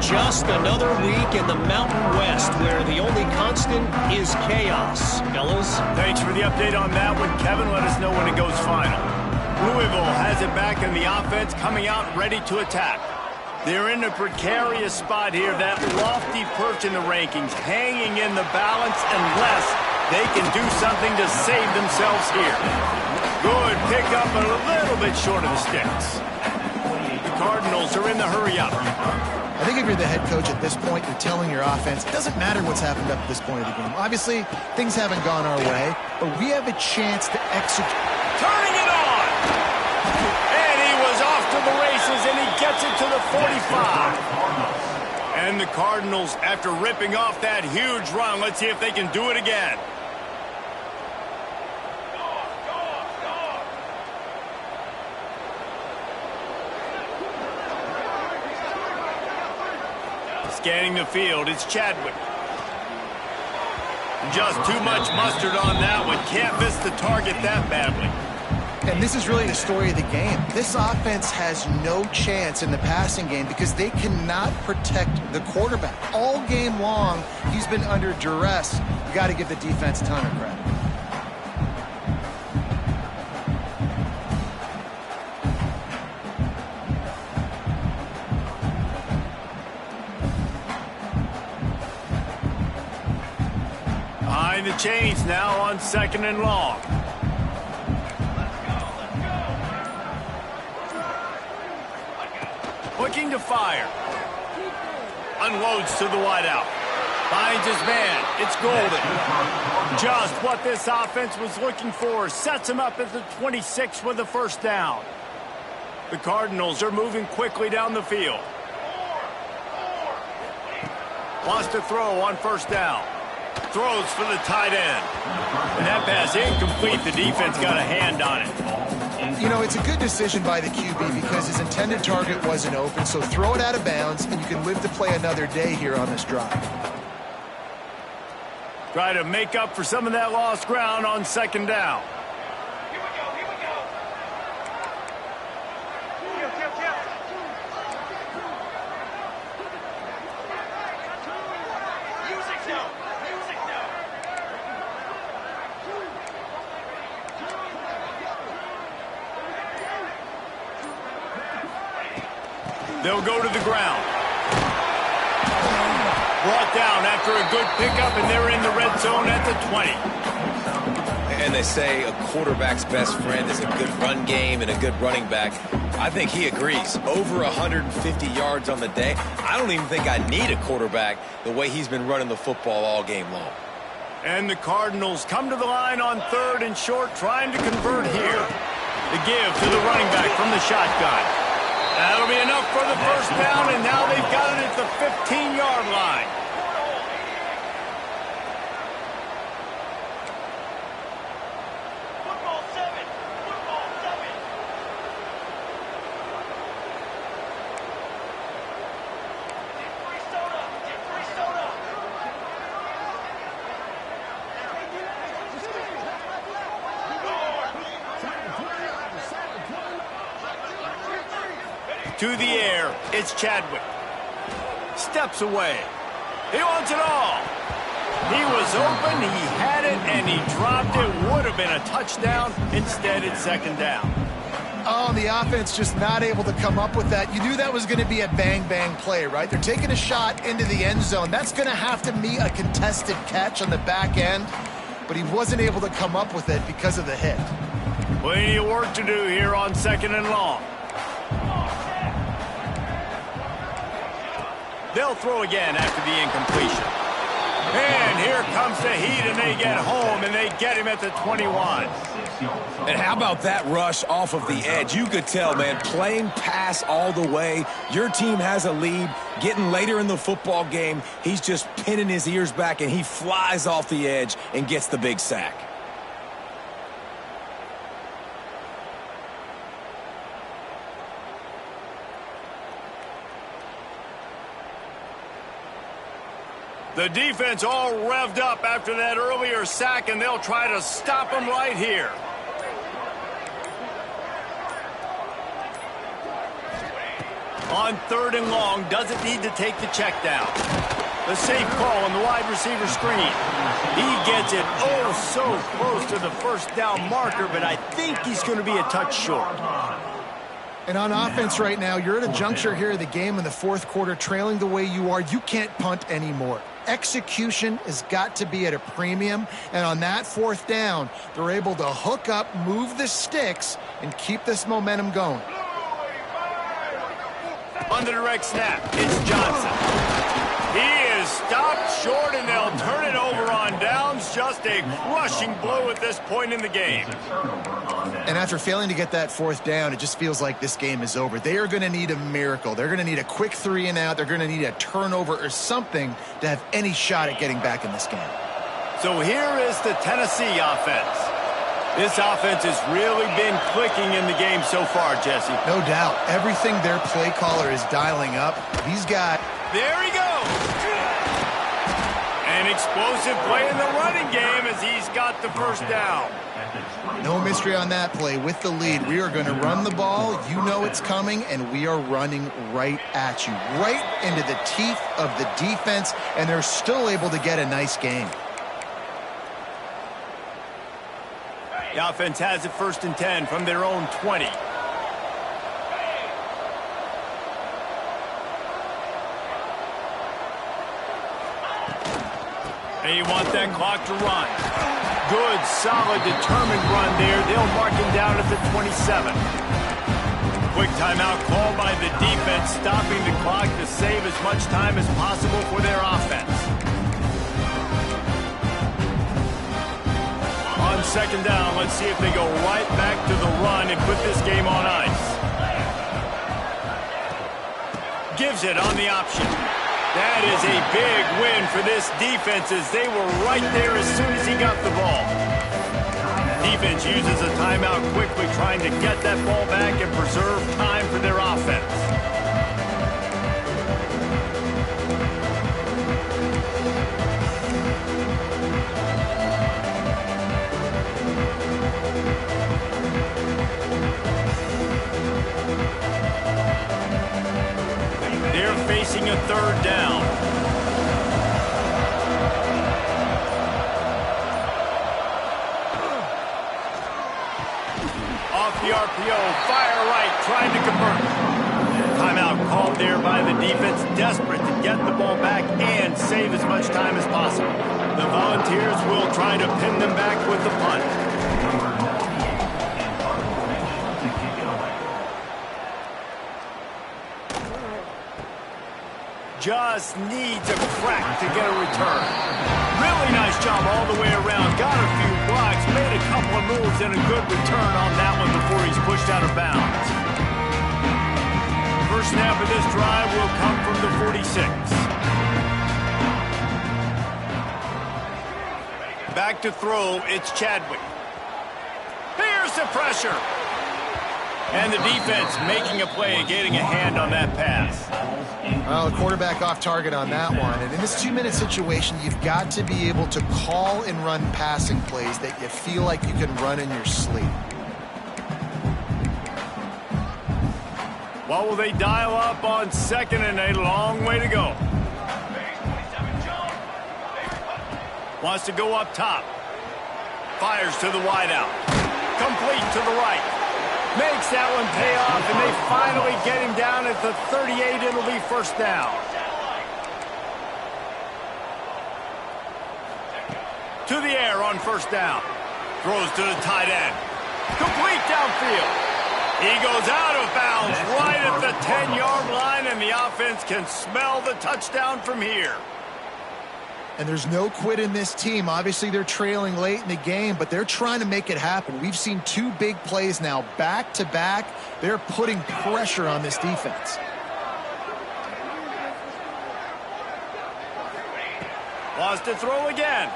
Just another week in the Mountain West where the only constant is chaos. Fellas? Thanks for the update on that one, Kevin. Let us know when it goes final. Louisville has it back in the offense, coming out ready to attack. They're in a precarious spot here, that lofty perch in the rankings, hanging in the balance unless they can do something to save themselves here. Good pickup, but a little bit short of the sticks. The Cardinals are in the hurry-up. I think if you're the head coach at this point, you're telling your offense, it doesn't matter what's happened up to this point of the game. Obviously, things haven't gone our way, but we have a chance to execute. Turning it on! And he was off to the races, and he gets it to the 45. And the Cardinals, after ripping off that huge run, let's see if they can do it again. Scanning the field, it's Chadwick. Just too much mustard on that one. Can't miss the target that badly. And this is really the story of the game. This offense has no chance in the passing game because they cannot protect the quarterback. All game long, he's been under duress. You got to give the defense a ton of credit. Behind the chains now on 2nd and long. Looking to fire. Unloads to the wideout. Finds his man. It's Golden. Just what this offense was looking for. Sets him up at the 26 with the first down. The Cardinals are moving quickly down the field. Wants to throw on first down. Throws for the tight end. And that pass incomplete. The defense got a hand on it. you know, it's a good decision by the QB because his intended target wasn't open, so throw it out of bounds, and you can live to play another day here on this drive. Try to make up for some of that lost ground on second down. They'll go to the ground. Brought down after a good pickup, and they're in the red zone at the 20. And they say a quarterback's best friend is a good run game and a good running back. I think he agrees. Over 150 yards on the day. I don't even think I need a quarterback the way he's been running the football all game long. And the Cardinals come to the line on 3rd and short, trying to convert here. The give to the running back from the shotgun. That'll be enough for the first down, and now they've got it at the 15-yard line. Football 7. Football 7. Get free soda. To the air, it's Chadwick. Steps away. He wants it all. He was open, he had it, and he dropped it. Would have been a touchdown. Instead, it's second down. Oh, the offense just not able to come up with that. You knew that was going to be a bang-bang play, right? They're taking a shot into the end zone. That's going to have to be a contested catch on the back end, but he wasn't able to come up with it because of the hit. Plenty of work to do here on 2nd and long. They'll throw again after the incompletion. And here comes the heat, and they get home, and they get him at the 21. And how about that rush off of the edge? You could tell, man, playing pass all the way. Your team has a lead. Getting later in the football game, he's just pinning his ears back, and he flies off the edge and gets the big sack. The defense all revved up after that earlier sack, and they'll try to stop him right here. On 3rd and long, doesn't need to take the check down. The safe call on the wide receiver screen. He gets it oh so close to the first down marker, but I think he's going to be a touch short. And on offense right now, you're at a juncture here of the game in the 4th quarter, trailing the way you are. You can't punt anymore. Execution has got to be at a premium, and on that 4th down, they're able to hook up, move the sticks, and keep this momentum going. On the direct snap, it's Johnson. He is stopped short, and they'll turn it over on downs. Just a rushing blow at this point in the game. And after failing to get that 4th down, it just feels like this game is over. They are going to need a miracle. They're going to need a quick 3 and out. They're going to need a turnover or something to have any shot at getting back in this game. So here is the Tennessee offense. This offense has really been clicking in the game so far, Jesse. No doubt. Everything their play caller is dialing up, he's got... There he goes. An explosive play in the running game as he's got the first down. No mystery on that play. With the lead, we are going to run the ball. You know it's coming, and we are running right at you, right into the teeth of the defense, and they're still able to get a nice game. The offense has it 1st and 10 from their own 20. They want that clock to run. Good, solid, determined run there. They'll mark him down at the 27. Quick timeout called by the defense, stopping the clock to save as much time as possible for their offense. On 2nd down, let's see if they go right back to the run and put this game on ice. Gives it on the option. That is a big win for this defense as they were right there as soon as he got the ball. Defense uses a timeout quickly, trying to get that ball back and preserve time for their offense. They're facing a third down. Off the RPO, fire right, trying to convert. Timeout called there by the defense, desperate to get the ball back and save as much time as possible. The Volunteers will try to pin them back with the punt. Just needs a crack to get a return. Really nice job all the way around. Got a few blocks, made a couple of moves, and a good return on that one before he's pushed out of bounds. First snap of this drive will come from the 46. Back to throw, it's Chadwick. Here's the pressure. And the defense making a play, getting a hand on that pass. Well, the quarterback off target on that one. And in this 2-minute situation, you've got to be able to call and run passing plays that you feel like you can run in your sleep. What will they dial up on 2nd and a long way to go? Wants to go up top. Fires to the wideout. Complete to the right. Makes that one pay off, and they finally get him down at the 38. It'll be first down. To the air on first down. Throws to the tight end. Complete downfield. He goes out of bounds right at the 10-yard line, and the offense can smell the touchdown from here. And there's no quit in this team. Obviously, they're trailing late in the game, but they're trying to make it happen. We've seen 2 big plays now, back-to-back. They're putting pressure on this defense. Wants to throw again.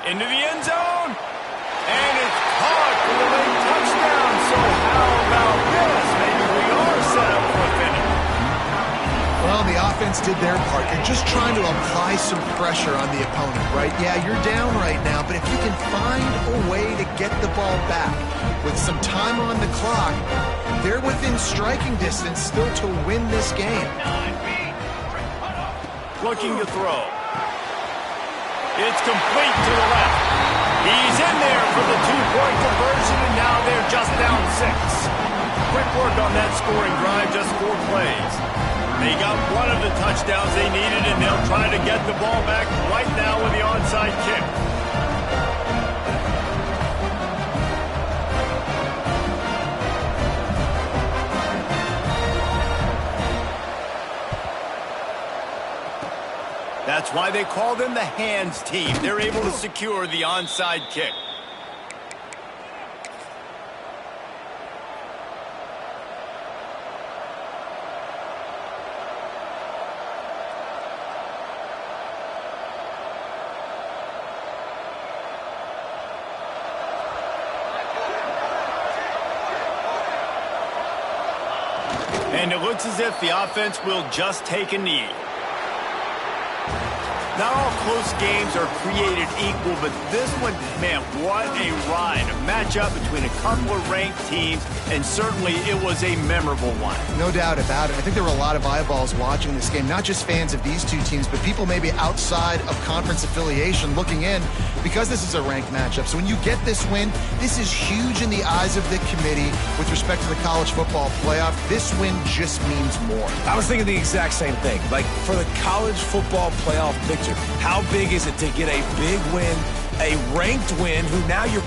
Into the end zone. And it's caught for the late touchdown. So how about this? Maybe we are set up for a finish. Well, the offense did their part. You're just trying to apply some pressure on the opponent, right? Yeah, you're down right now, but if you can find a way to get the ball back with some time on the clock, they're within striking distance still to win this game. Looking to throw. It's complete to the left. He's in there for the 2-point conversion, and now they're just down 6. Quick work on that scoring drive, just 4 plays. They got one of the touchdowns they needed, and they'll try to get the ball back right now with the onside kick. That's why they call them the hands team. They're able to secure the onside kick. And it looks as if the offense will just take a knee. Not all close games are created equal, but this one, man, what a ride. A matchup between a couple of ranked teams, and certainly it was a memorable one. No doubt about it. I think there were a lot of eyeballs watching this game, not just fans of these 2 teams, but people maybe outside of conference affiliation looking in because this is a ranked matchup. So when you get this win, this is huge in the eyes of the committee with respect to the college football playoff. This win just means more. I was thinking the exact same thing. Like, for the college football playoff picture, how big is it to get a big win, a ranked win, who now you're